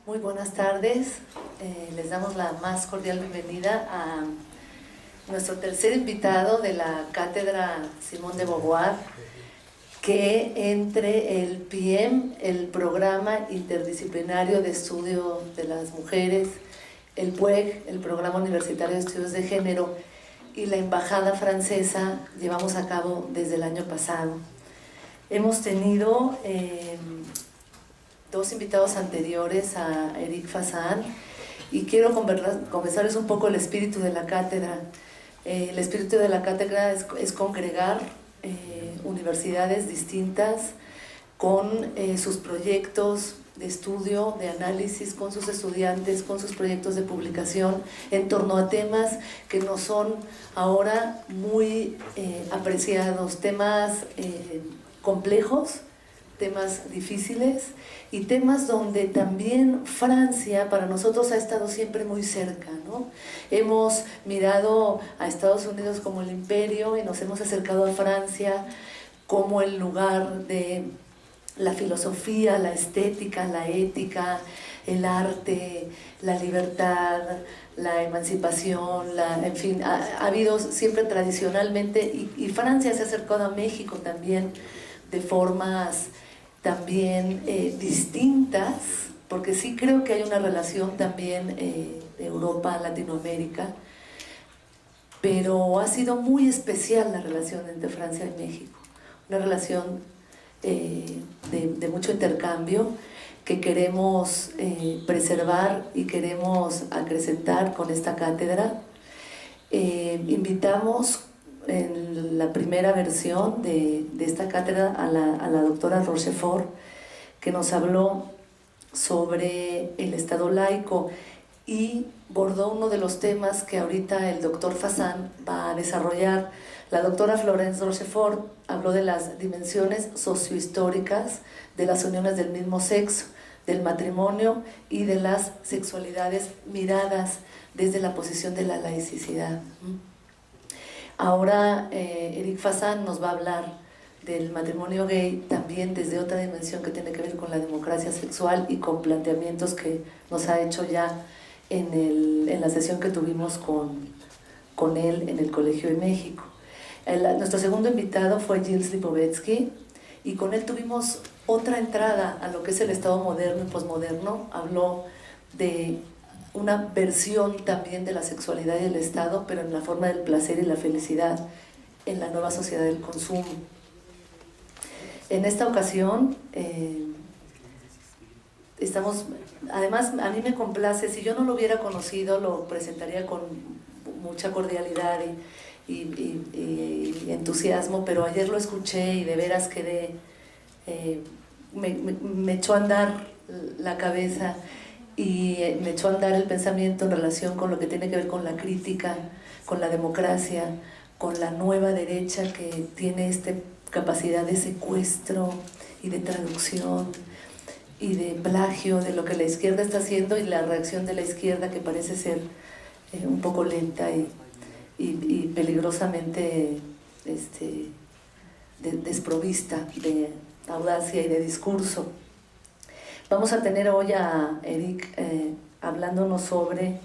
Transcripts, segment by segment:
Muy buenas tardes, les damos la más cordial bienvenida a nuestro tercer invitado de la Cátedra Simone de Beauvoir, que entre el PIEM, el Programa Interdisciplinario de Estudio de las Mujeres, el PUEG, el Programa Universitario de Estudios de Género, y la Embajada Francesa, llevamos a cabo desde el año pasado. Hemos tenido dos invitados anteriores a Eric Fassan y quiero conversarles un poco el espíritu de la cátedra. El espíritu de la cátedra es congregar universidades distintas con sus proyectos de estudio, de análisis, con sus estudiantes, con sus proyectos de publicación en torno a temas que nos son ahora muy apreciados, temas complejos, temas difíciles y temas donde también Francia para nosotros ha estado siempre muy cerca, ¿no? Hemos mirado a Estados Unidos como el imperio y nos hemos acercado a Francia como el lugar de la filosofía, la estética, la ética, el arte, la libertad, la emancipación, en fin, ha habido siempre tradicionalmente, y Francia se ha acercado a México también de formas también distintas, porque sí creo que hay una relación también de Europa a Latinoamérica, pero ha sido muy especial la relación entre Francia y México, una relación de mucho intercambio que queremos preservar y queremos acrecentar con esta cátedra. Invitamos en la primera versión de esta cátedra a la doctora Rochefort, que nos habló sobre el Estado laico y bordó uno de los temas que ahorita el doctor Fassan va a desarrollar. La doctora Florence Rochefort habló de las dimensiones sociohistóricas de las uniones del mismo sexo, del matrimonio y de las sexualidades miradas desde la posición de la laicidad. Ahora Eric Fassan nos va a hablar del matrimonio gay también desde otra dimensión que tiene que ver con la democracia sexual y con planteamientos que nos ha hecho ya en la sesión que tuvimos con él en el Colegio de México. Nuestro segundo invitado fue Gilles Lipovetsky y con él tuvimos otra entrada a lo que es el Estado moderno y posmoderno. Habló de una versión también de la sexualidad y del Estado, pero en la forma del placer y la felicidad en la nueva sociedad del consumo. En esta ocasión además a mí me complace, si yo no lo hubiera conocido lo presentaría con mucha cordialidad y entusiasmo, pero ayer lo escuché y de veras quedé, me echó a andar la cabeza y me echó a andar el pensamiento en relación con lo que tiene que ver con la crítica, con la democracia, con la nueva derecha que tiene esta capacidad de secuestro y de traducción y de plagio de lo que la izquierda está haciendo, y la reacción de la izquierda que parece ser un poco lenta y peligrosamente desprovista de audacia y de discurso. Vamos a tener hoy a Eric hablándonos sobre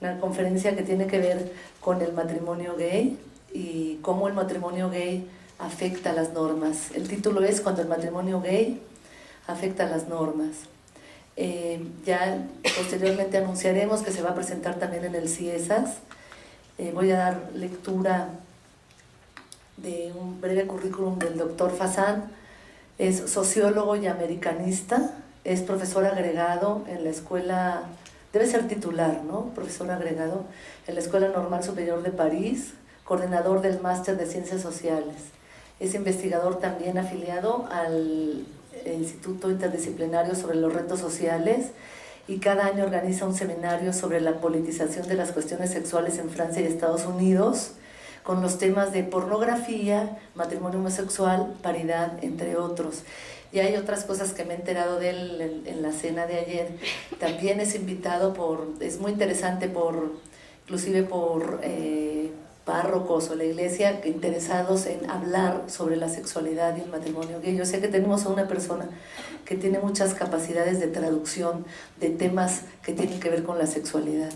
una conferencia que tiene que ver con el matrimonio gay y cómo el matrimonio gay afecta las normas. El título es Cuando el matrimonio gay afecta las normas. Ya posteriormente anunciaremos que se va a presentar también en el CIESAS. Voy a dar lectura de un breve currículum del doctor Fassan. Es sociólogo y americanista, es profesor agregado en la escuela, debe ser titular, ¿no? Profesor agregado en la Escuela Normal Superior de París, coordinador del Máster de Ciencias Sociales. Es investigador también afiliado al Instituto Interdisciplinario sobre los Retos Sociales y cada año organiza un seminario sobre la politización de las cuestiones sexuales en Francia y Estados Unidos, con los temas de pornografía, matrimonio homosexual, paridad, entre otros. Y hay otras cosas que me he enterado de él en la cena de ayer. También es invitado es muy interesante inclusive por párrocos o la iglesia interesados en hablar sobre la sexualidad y el matrimonio gay. Yo sé que tenemos a una persona que tiene muchas capacidades de traducción de temas que tienen que ver con la sexualidad.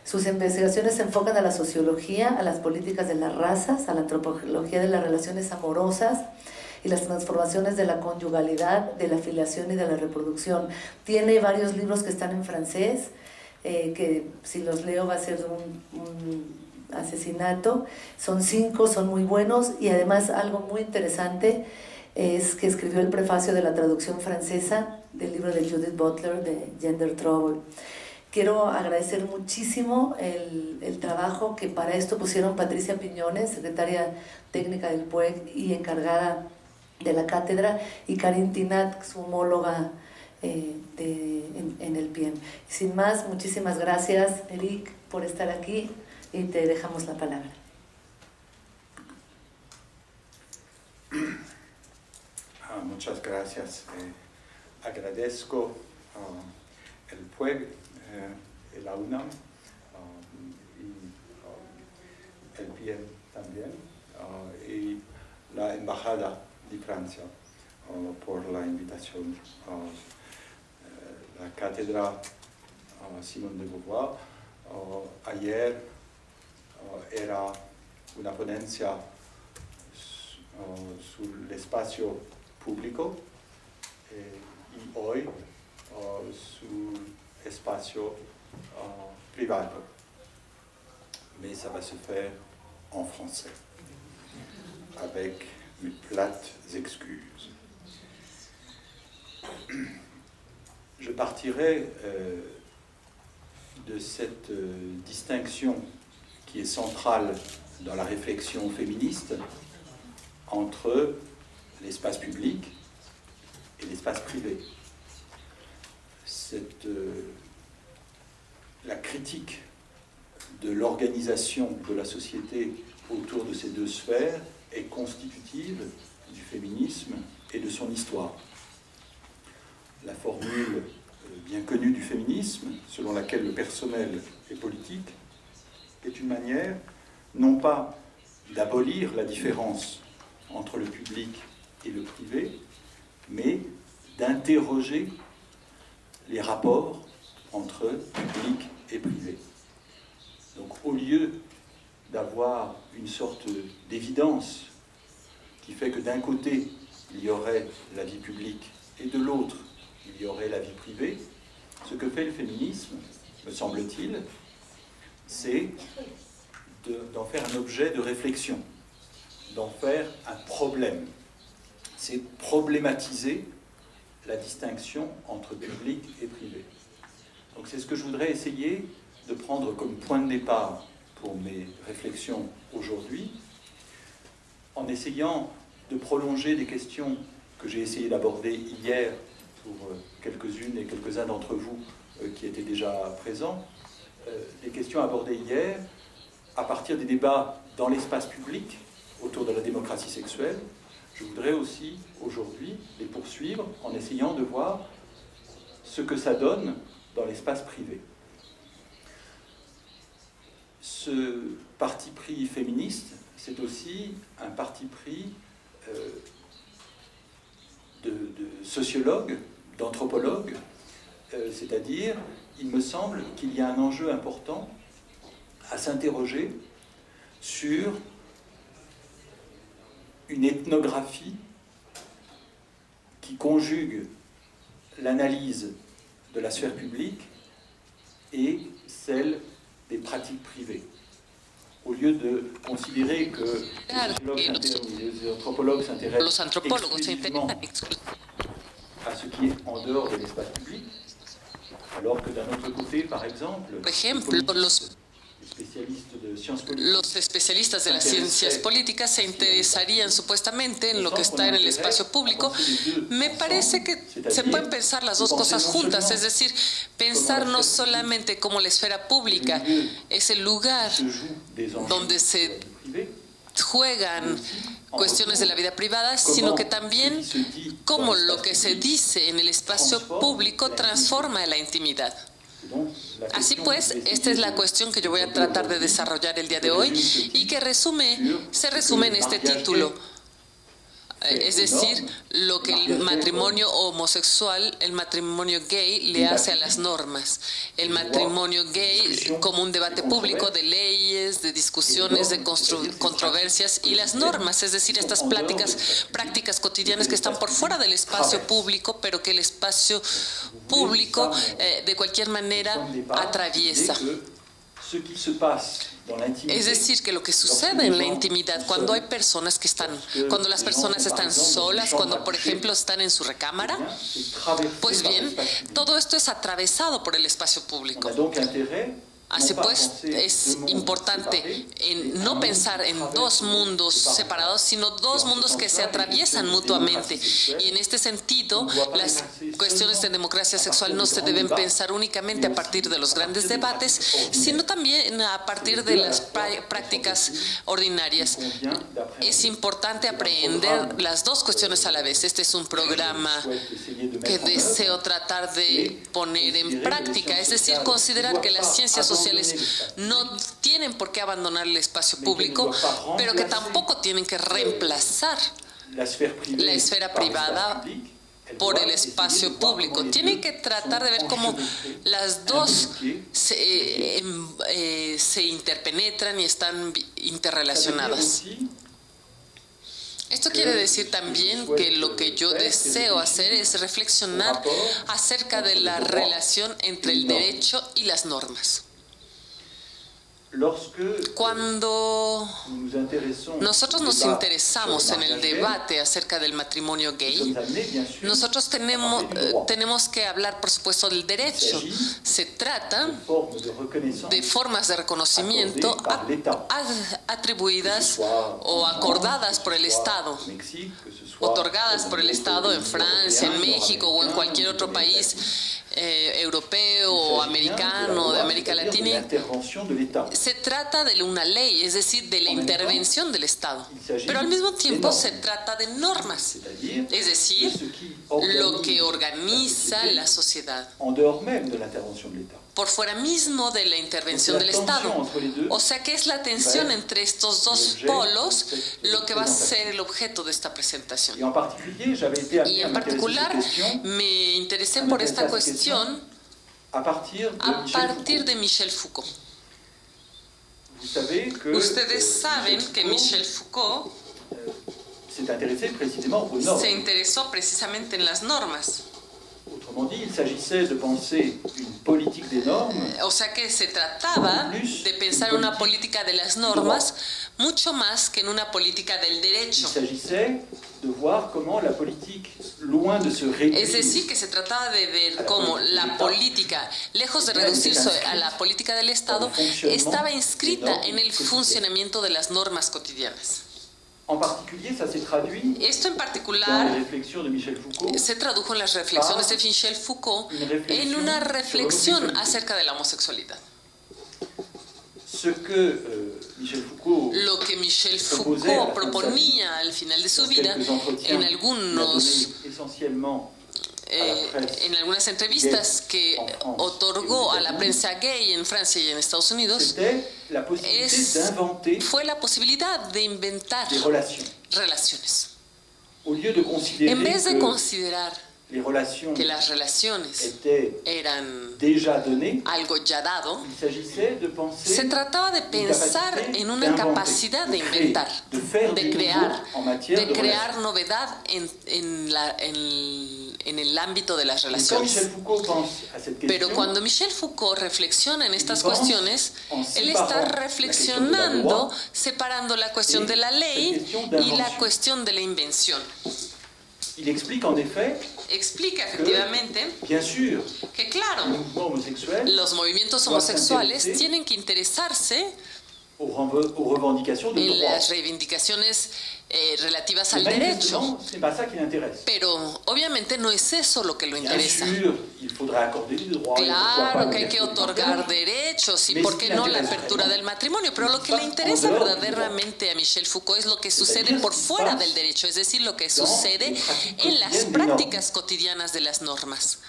Sus investigaciones se enfocan a la sociología, a las políticas de las razas, a la antropología de las relaciones amorosas y las transformaciones de la conyugalidad, de la filiación y de la reproducción. Tiene varios libros que están en francés, que si los leo va a ser un asesinato. Son 5, son muy buenos, y además algo muy interesante es que escribió el prefacio de la traducción francesa del libro de Judith Butler de Gender Trouble. Quiero agradecer muchísimo el trabajo que para esto pusieron Patricia Piñones, secretaria técnica del PUEC y encargada de la cátedra, y Karin Tinat, su homóloga en el PIEM. Sin más, muchísimas gracias, Eric, por estar aquí, y te dejamos la palabra. Muchas gracias. Agradezco el PUEG, la UNAM y el PIEM también, y la Embajada de Francia por la invitación. La cátedra Simone de Beauvoir ayer era una ponencia sobre el espacio público y hoy sur espacio privado. Mais ça va se faire en français, avec mes plates excuses. Je partirai de cette distinction qui est centrale dans la réflexion féministe entre l'espace public et l'espace privé. La critique de l'organisation de la société autour de ces deux sphères est constitutive du féminisme et de son histoire. La formule bien connue du féminisme, selon laquelle le personnel est politique, est une manière non pas d'abolir la différence entre le public et le privé, mais d'interroger les rapports entre public et privé. Donc au lieu d'avoir une sorte d'évidence qui fait que d'un côté il y aurait la vie publique et de l'autre il y aurait la vie privée, ce que fait le féminisme, me semble-t-il, c'est d'en faire un objet de réflexion, d'en faire un problème. C'est problématiser la distinction entre public et privé. Donc c'est ce que je voudrais essayer de prendre comme point de départ pour mes réflexions aujourd'hui, en essayant de prolonger des questions que j'ai essayé d'aborder hier pour quelques-unes et quelques-uns d'entre vous qui étaient déjà présents, des questions abordées hier à partir des débats dans l'espace public autour de la démocratie sexuelle. Je voudrais aussi aujourd'hui les poursuivre en essayant de voir ce que ça donne dans l'espace privé. Ce parti pris féministe, c'est aussi un parti pris de sociologue, d'anthropologue, c'est-à-dire, il me semble qu'il y a un enjeu important à s'interroger sur une ethnographie qui conjugue l'analyse de la sphère publique et celle des pratiques privées. Au lieu de considérer que les anthropologues s'intéressent exclusivement à ce qui est en dehors de l'espace public, alors que d'un autre côté, par exemple, los especialistas de las ciencias políticas se interesarían supuestamente en lo que está en el espacio público. Me parece que se pueden pensar las dos cosas juntas, es decir, pensar no solamente como la esfera pública es el lugar donde se juegan cuestiones de la vida privada, sino que también cómo lo que se dice en el espacio público transforma la intimidad. Así pues, esta es la cuestión que yo voy a tratar de desarrollar el día de hoy y que se resume en este título. Es decir, lo que el matrimonio homosexual, el matrimonio gay, le hace a las normas. El matrimonio gay como un debate público de leyes, de discusiones, de controversias y las normas, es decir, estas prácticas cotidianas que están por fuera del espacio público, pero que el espacio público de cualquier manera atraviesa. Es decir, que lo que sucede en la intimidad, cuando hay personas que cuando las personas están solas, cuando por ejemplo están en su recámara, pues bien, todo esto es atravesado por el espacio público. Así pues, es importante no pensar en dos mundos separados, sino dos mundos que se atraviesan mutuamente. Y en este sentido, las cuestiones de democracia sexual no se deben pensar únicamente a partir de los grandes debates, sino también a partir de las prácticas ordinarias. Es importante aprender las dos cuestiones a la vez. Este es un programa que deseo tratar de poner en práctica, es decir, considerar que las ciencias sociales no tienen por qué abandonar el espacio público, pero que tampoco tienen que reemplazar la esfera privada por el espacio público. Tienen que tratar de ver cómo las dos se interpenetran y están interrelacionadas. Esto quiere decir también que lo que yo deseo hacer es reflexionar acerca de la relación entre el derecho y las normas. Cuando nosotros nos interesamos en el debate acerca del matrimonio gay, nosotros tenemos que hablar, por supuesto, del derecho. Se trata de formas de reconocimiento atribuidas o acordadas por el Estado, otorgadas por el Estado en Francia, en México o en cualquier otro país europeo o americano, de América Latina. Se trata de una ley, es decir, de la intervención del Estado. Pero al mismo tiempo se trata de normas, es decir, lo que organiza la sociedad por fuera mismo de la intervención del Estado. O sea que es la tensión entre estos dos polos lo que va a ser el objeto de esta presentación. Y en particular me interesé por esta cuestión a partir de Michel Foucault. Ustedes saben que Michel Foucault se interesó precisamente en las normas. O sea que se trataba de pensar en una política de las normas mucho más que en una política del derecho. Es decir, que se trataba de ver cómo la política, lejos de reducirse a la política del Estado, estaba inscrita en el funcionamiento de las normas cotidianas. Esto en particular se tradujo en las reflexiones de Michel Foucault en una reflexión acerca de la homosexualidad. Lo que Michel Foucault proponía al final de su vida en algunas entrevistas que otorgó a la prensa gay en Francia y en Estados Unidos, fue la posibilidad de inventar relaciones. En vez de considerar que las relaciones eran algo ya dado, se trataba de pensar en una capacidad de inventar, de crear novedad en el ámbito de las relaciones. Pero cuando Michel Foucault reflexiona en estas cuestiones, él está reflexionando separando la cuestión de la ley y la cuestión de la invención. Explica efectivamente que, claro, los movimientos homosexuales tienen que interesarse en las reivindicaciones relativas al derecho, pero obviamente no es eso lo que lo interesa. Claro que hay que otorgar derechos y por qué no la apertura del matrimonio, pero lo que le interesa verdaderamente a Michel Foucault es lo que sucede por fuera del derecho, es decir, lo que sucede en las prácticas cotidianas de las normas.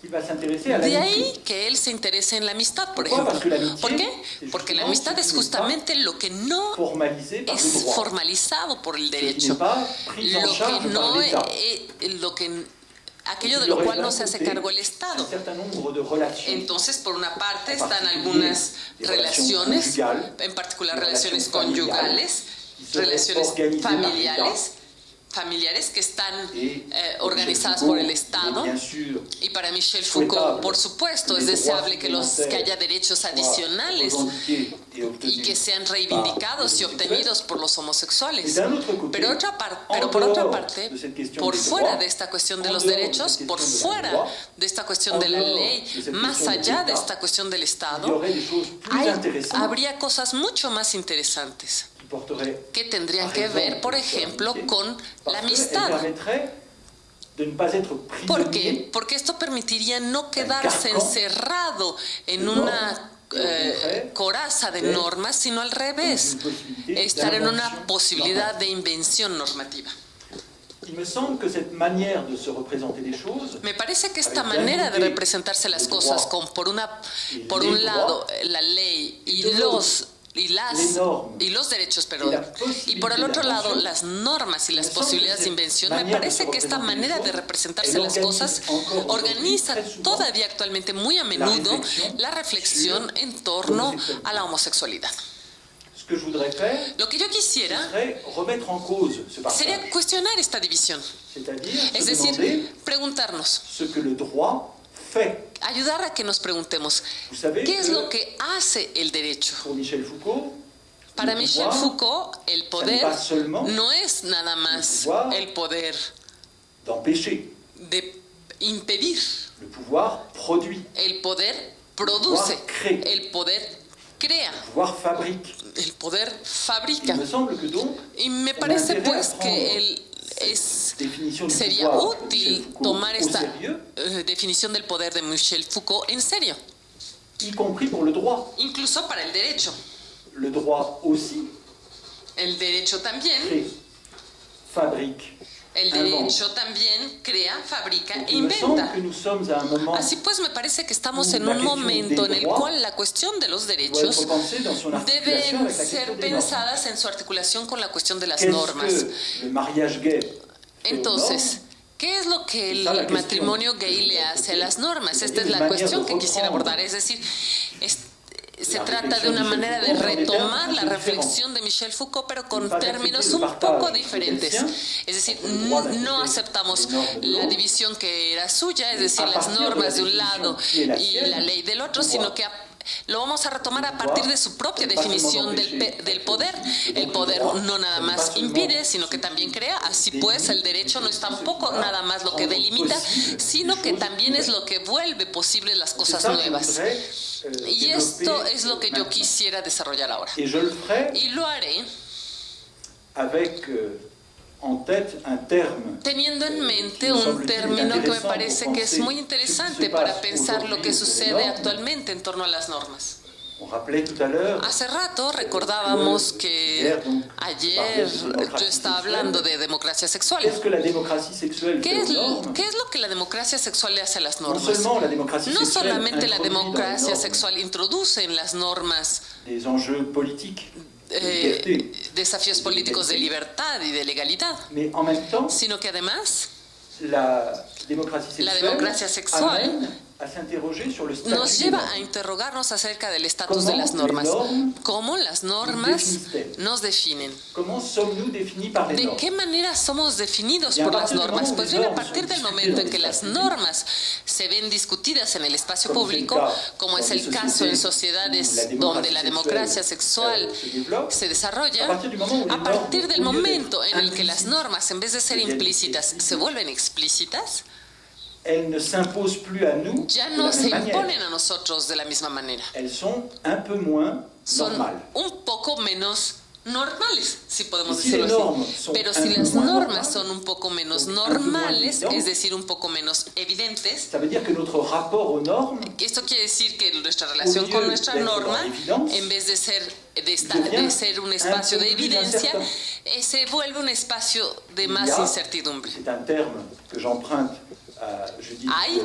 De ahí que él se interese en la amistad, por ejemplo. ¿Por qué? Porque la amistad es justamente lo que no es formalizado por el derecho, aquello de lo cual no se hace cargo el Estado. Entonces, por una parte están algunas relaciones, en particular relaciones conyugales, relaciones familiares que están organizadas por el Estado. Y para Michel Foucault, por supuesto, es deseable que haya derechos adicionales y que sean reivindicados y obtenidos por los homosexuales. Pero por otra parte, por fuera de esta cuestión de los derechos, por fuera de esta cuestión de la ley, más allá de esta cuestión del Estado, habría cosas mucho más interesantes que tendrían que ver, por ejemplo, con la amistad. ¿Por qué? Porque esto permitiría no quedarse encerrado en una coraza de normas, sino al revés, estar en una posibilidad de invención normativa. Me parece que esta manera de representarse las cosas con, por un lado, la ley y los derechos, y por el otro lado las normas y las posibilidades de invención, me parece que esta manera de representarse las cosas organiza todavía actualmente muy a menudo la reflexión en torno a la homosexualidad. Lo que yo quisiera sería cuestionar esta división, es decir, preguntarnos, ayudar a que nos preguntemos, ¿qué es lo que hace el derecho? Para Michel Foucault, el poder no es nada más el poder de impedir. El poder produce, el poder crea, el poder fabrica. Y me parece pues que sería útil tomar esta definición del poder de Michel Foucault en serio, incluso para el derecho. El derecho también crea, fabrica e inventa. Así pues, me parece que estamos en un momento en el cual la cuestión de los derechos deben ser pensadas en su articulación con la cuestión de las normas. Entonces, ¿qué es lo que el matrimonio gay le hace a las normas? Esta es la cuestión que quisiera abordar. Es decir, se trata de una manera de retomar la reflexión de Michel Foucault, pero con términos un poco diferentes. Es decir, no aceptamos la división que era suya, es decir, las normas de un lado y la ley del otro, sino que lo vamos a retomar a partir de su propia definición del poder. El poder no nada más impide, sino que también crea. Así pues, el derecho no es tampoco nada más lo que delimita, sino que también es lo que vuelve posibles las cosas nuevas. Y esto es lo que yo quisiera desarrollar ahora. Y lo haré teniendo en mente un término que me parece que es muy interesante para pensar lo que sucede actualmente en torno a las normas. Hace rato recordábamos que ayer yo estaba hablando de democracia sexual. ¿Qué es lo que la democracia sexual le hace a las normas? No solamente la democracia sexual introduce en las normas desafíos políticos de libertad y de legalidad, sino que además la democracia sexual nos lleva a interrogarnos acerca del estatus de las normas. ¿Cómo las normas nos definen? ¿De qué manera somos definidos por las normas? Pues bien, a partir del momento en que las normas se ven discutidas en el espacio público, como es el caso en sociedades donde la democracia sexual se desarrolla, a partir del momento en el que las normas, en vez de ser implícitas, se vuelven explícitas, ya no se imponen a nosotros de la misma manera. Son un poco menos normales, si podemos decirlo así. Pero si las normas son un poco menos normales, es decir, un poco menos evidentes, esto quiere decir que nuestra relación con nuestra norma, en vez de ser un espacio de evidencia, se vuelve un espacio de más incertidumbre. Hay,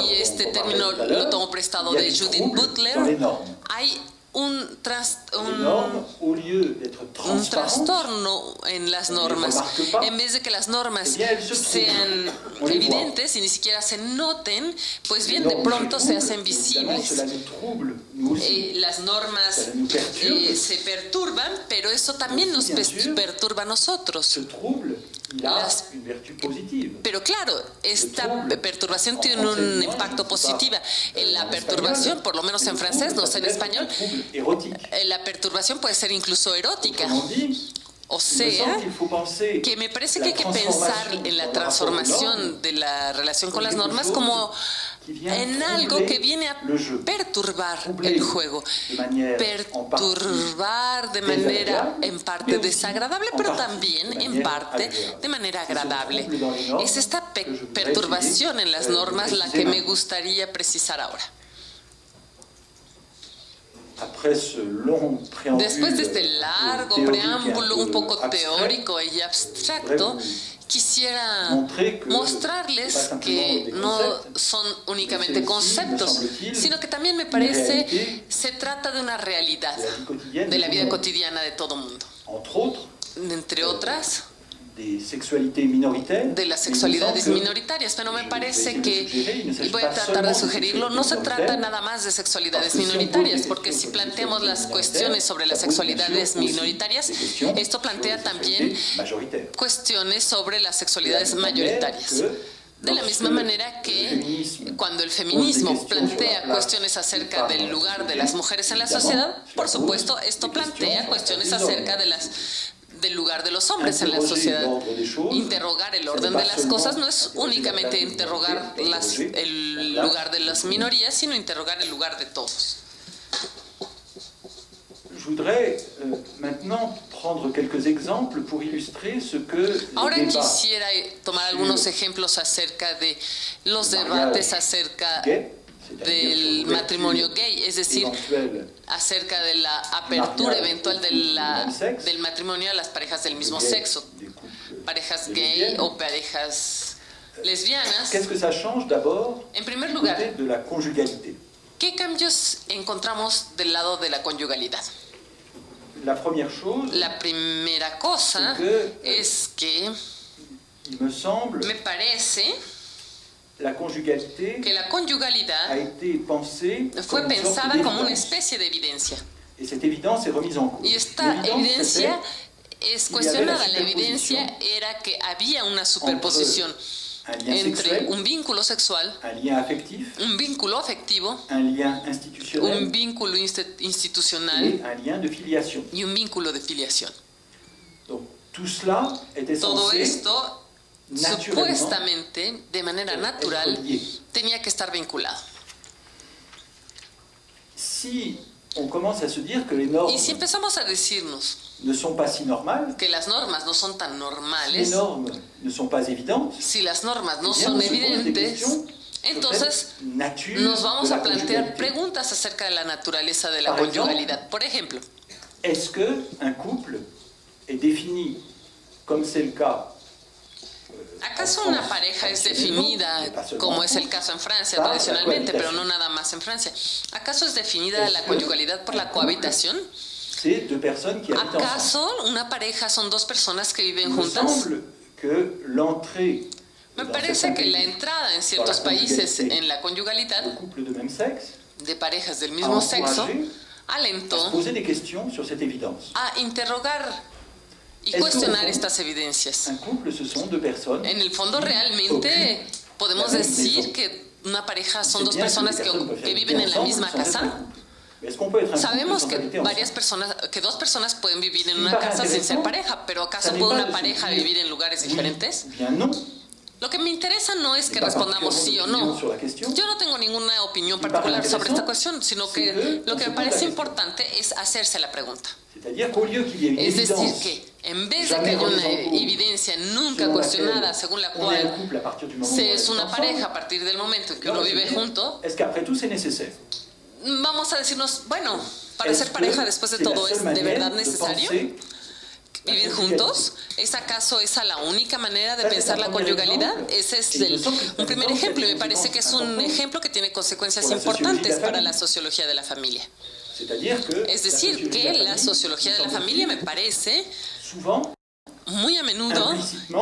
y este término lo tomo prestado de Judith Butler, hay un trastorno en las normas. En vez de que las normas sean evidentes y ni siquiera se noten, pues bien, de pronto se hacen visibles. Las normas se perturban, pero eso también nos perturba a nosotros. Pero claro, esta perturbación tiene un impacto positivo. La perturbación, por lo menos en francés, no sé en español, la perturbación puede ser incluso erótica. O sea, que me parece que hay que pensar en la transformación de la relación con las normas como en algo que viene a perturbar el juego, perturbar de manera en parte desagradable, pero también en parte de manera agradable. Es esta perturbación en las normas la que me gustaría precisar ahora. Después de este largo preámbulo un poco teórico y abstracto, quisiera mostrarles que no son únicamente conceptos, sino que también me parece se trata de una realidad de la vida cotidiana de todo mundo. Entre otras, de las sexualidades minoritarias, pero me parece que, y voy a tratar de sugerirlo, no se trata nada más de sexualidades minoritarias, porque si planteamos las cuestiones sobre las sexualidades minoritarias, esto plantea también cuestiones sobre las sexualidades mayoritarias. De la misma manera que cuando el feminismo plantea cuestiones acerca del lugar de las mujeres en la sociedad, por supuesto, esto plantea cuestiones acerca del lugar de los hombres en la sociedad. Interrogar el orden de las cosas no es únicamente interrogar el lugar de las minorías, sino interrogar el lugar de todos. Ahora quisiera tomar algunos ejemplos acerca de los debates acerca del matrimonio gay, es decir, acerca de la apertura eventual del matrimonio a las parejas del mismo sexo, parejas gay o parejas lesbianas. En primer lugar, ¿qué cambios encontramos del lado de la conyugalidad? La primera cosa es que me parece que la conyugalidad fue pensada como una especie de evidencia. Y esta evidencia es cuestionada. La evidencia era que había una superposición entre un vínculo sexual, un vínculo afectivo, un vínculo institucional y un vínculo de filiación. Todo esto supuestamente, de manera natural, tenía que estar vinculado. Y si empezamos a decirnos que las normas no son tan normales, si las normas no son evidentes, entonces nos vamos a plantear preguntas acerca de la naturaleza de la conyugalidad. Por ejemplo, ¿est-ce qu'un couple est défini, comme c'est le cas? ¿Acaso una pareja es definida, como es el caso en Francia tradicionalmente, pero no nada más en Francia? ¿Acaso es definida la conyugalidad por la cohabitación? ¿Acaso una pareja son dos personas que viven juntas? Me parece que la entrada en ciertos países en la conyugalidad de parejas del mismo sexo alentó a interrogar y cuestionar estas evidencias. En el fondo, realmente podemos decir que una pareja son dos personas que viven en la misma casa. Sabemos que dos personas pueden vivir en una casa sin ser pareja, pero ¿acaso puede una pareja vivir en lugares diferentes? Lo que me interesa no es que respondamos sí o no. Yo no tengo ninguna opinión particular sobre esta cuestión, sino que lo que me parece importante es hacerse la pregunta. Es decir, que en vez de que haya una evidencia nunca cuestionada según la cual se es una pareja a partir del momento en que uno vive junto, vamos a decirnos, bueno, para ser pareja después de todo, ¿es de verdad necesario? vivir juntos? ¿Es acaso esa la única manera de pensar la conyugalidad? Ese es un primer ejemplo y me parece que es un ejemplo que tiene consecuencias importantes para la sociología de la familia. Es decir, que la sociología de la familia me parece muy a menudo,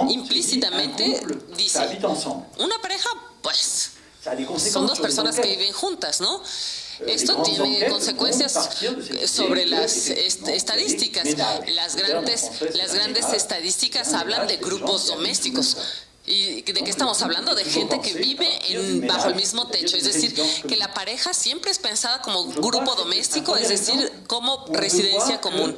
implícitamente, dice, una pareja, pues, son dos personas que viven juntas, ¿no? Esto tiene consecuencias sobre las estadísticas. Las grandes estadísticas hablan de grupos domésticos. ¿Y de qué estamos hablando? De gente que vive bajo el mismo techo. Es decir, que la pareja siempre es pensada como grupo doméstico, es decir, como residencia común.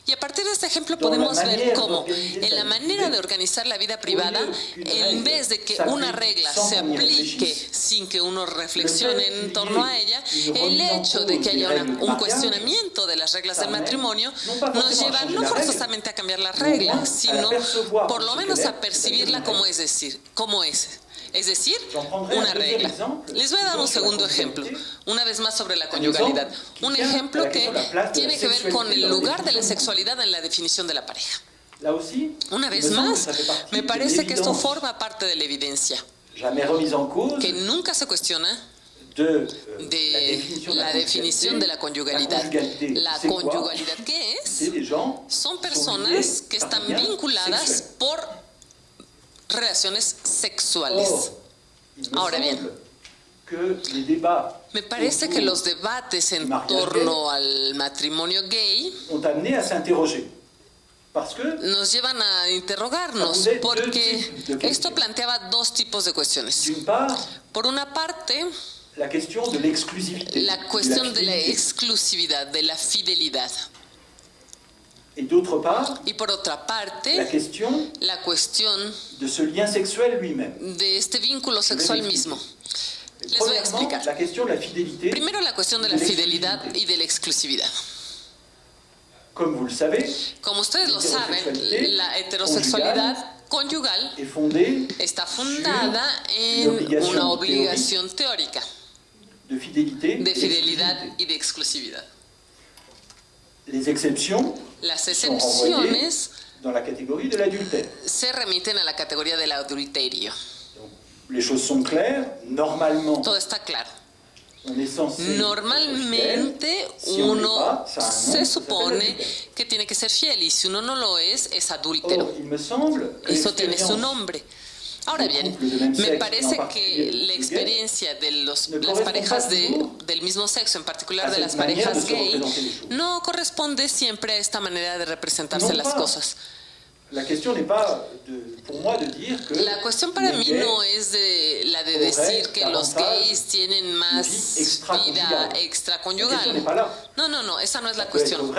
Y a partir de este ejemplo podemos ver cómo en la manera de organizar la vida privada, en vez de que una regla se aplique sin que uno reflexione en torno a ella, el hecho de que haya un cuestionamiento de las reglas del matrimonio nos lleva no forzosamente a cambiar las reglas, sino por lo menos a percibirla como es decir, es decir, una regla. Les voy a dar un segundo ejemplo, una vez más sobre la conyugalidad. Un ejemplo que tiene que ver con el lugar de la sexualidad en la definición de la pareja. Una vez más, me parece que esto forma parte de la evidencia, que nunca se cuestiona de la definición de la conyugalidad. La conyugalidad, ¿qué es? Son personas que están vinculadas por relaciones sexuales. Ahora bien, me parece que los debates en torno al matrimonio gay nos llevan a interrogarnos, porque esto planteaba dos tipos de cuestiones. Por una parte, la cuestión de la exclusividad, de la fidelidad. Y por otra parte, la cuestión de este vínculo sexual mismo. Les voy a explicar. Primero, la cuestión de la fidelidad y de la exclusividad. Como ustedes lo saben, la heterosexualidad conyugal está fundada en una obligación teórica de fidelidad y de exclusividad. Las excepciones se remiten a la categoría del adulterio. Todo está claro. Normalmente uno se supone que tiene que ser fiel y si uno no lo es adúltero. Eso tiene su nombre. Ahora bien, me parece que la experiencia de las parejas del mismo sexo, en particular de las parejas gay, no corresponde siempre a esta manera de representarse las cosas. La cuestión para mí no es la de decir que los gays tienen más vida extraconyugal. No, esa no es la cuestión.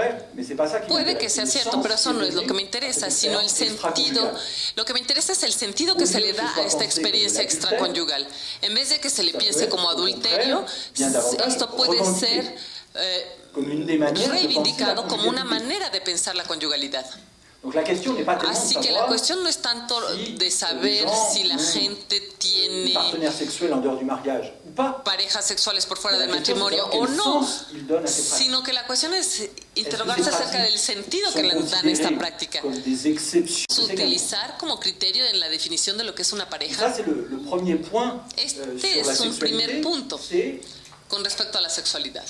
Puede que sea cierto, pero eso no es lo que me interesa, sino el sentido. Lo que me interesa es el sentido que se le da a esta experiencia extraconyugal. En vez de que se le piense como adulterio, esto puede ser reivindicado como una manera de pensar la conyugalidad. Así que la cuestión no es tanto de saber si la gente tiene parejas sexuales por fuera del matrimonio o no, sino que la cuestión es interrogarse acerca del sentido que le dan a esta práctica. Utilizar como criterio en la definición de lo que es una pareja. Este es un primer punto con respecto a la sexualidad.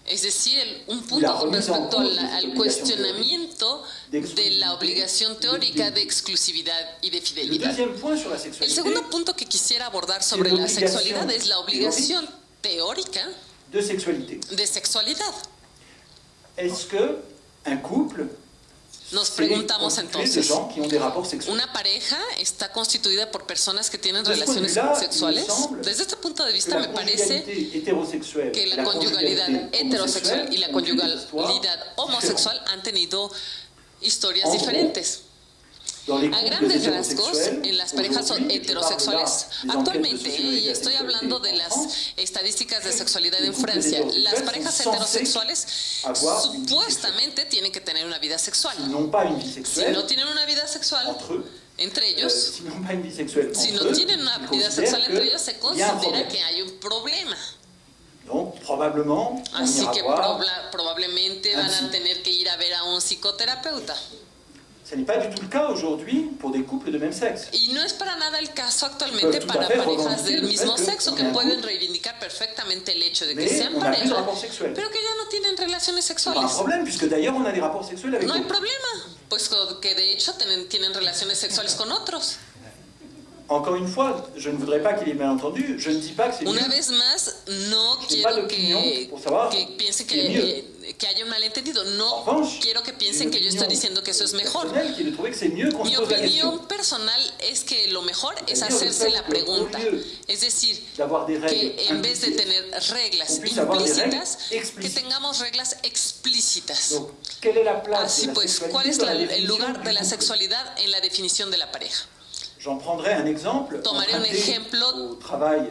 Es decir, un punto con respecto al cuestionamiento de la obligación teórica de exclusividad y de fidelidad. El segundo punto que quisiera abordar sobre la sexualidad es la obligación teórica de sexualidad. Nos preguntamos entonces, ¿una pareja está constituida por personas que tienen relaciones sexuales? Desde este punto de vista me parece que la conyugalidad heterosexual y la conyugalidad homosexual han tenido historias diferentes. A grandes rasgos, en las parejas heterosexuales, actualmente, y estoy hablando de las estadísticas de sexualidad en Francia, las parejas heterosexuales supuestamente tienen que tener una vida sexual. Si no tienen una vida sexual entre ellos, se considera que hay un problema. Donc, probablement, on Así ira que voir. probablemente van a tener que ir a ver a un psicoterapeuta. Ce n'est pas du tout le cas aujourd'hui pour des couples de même sexe. Y no es para nada el caso actualmente para parejas del mismo sexo que pueden reivindicar perfectamente el hecho de que sean pareja, pero que ya no tienen relaciones C'est pas un sexuales. problème, puisque d'ailleurs on a des rapports sexuels avec No hay d'autres. problema, pues que de hecho tienen relaciones sexuales con otros. Encore une fois, je ne voudrais pas qu'il y ait malentendu, je ne dis pas que c'est mieux. Una vez más, no Je n'ai pas quiero d'opinion que pour savoir piensen ce qui est mieux. que haya un malentendido. No En revanche, quiero que piensen que yo estoy diciendo que eso es mejor. personnel qui est de trouver que c'est mieux qu'on se Mi pose la question. opinión personal es que lo mejor es C'est-à-dire le hacerse fait la que, pregunta. au lieu Es decir, d'avoir des règles que en vez de implicites, tener reglas on puisse avoir des règles implícitas, que explícites. tengamos reglas explícitas. Donc, quelle est la place Así de la pues, sexualité ¿cuál es dans la el définition lugar du de la couple? sexualidad en la definición de la pareja? J'en prendrai un exemple. Tomaré un emprunté ejemplo au travail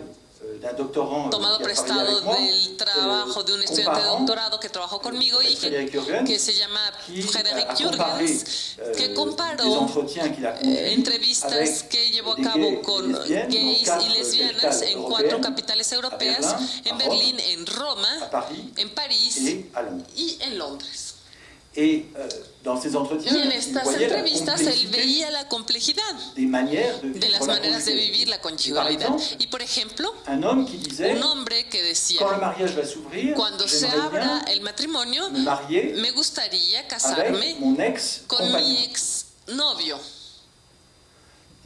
d'un doctorant tomado qui a travaillé prestado avec moi, del trabajo de un estudiante de comparant doctorado que trabajó conmigo y Frédéric Jürgens, que se llama qui Frédéric a comparé Jürgens, que des comparó entretiens qu'il a conduits entrevistas avec que llevó a des cabo gays con et lesbiennes gays dans y quatre lesbianas capitales en 4 européennes, capitales europeas, à Berlin, en à Berlín, Rome, en Roma, à Paris en París et à Londres. y en Londres. Et dans ces entretiens, Y en il estas voyait la entrevistas él complexité veía la complejidad des manières de de vivre las la maneras de conjugalité. vivir la Et par conyugalidad. exemple, Y por ejemplo, un homme qui disait, un hombre que decía, quand le mariage va s'ouvrir, cuando se j'aimerais abra bien el matrimonio, me marier me gustaría avec casarme mon con mi ex-compagnon. ex novio,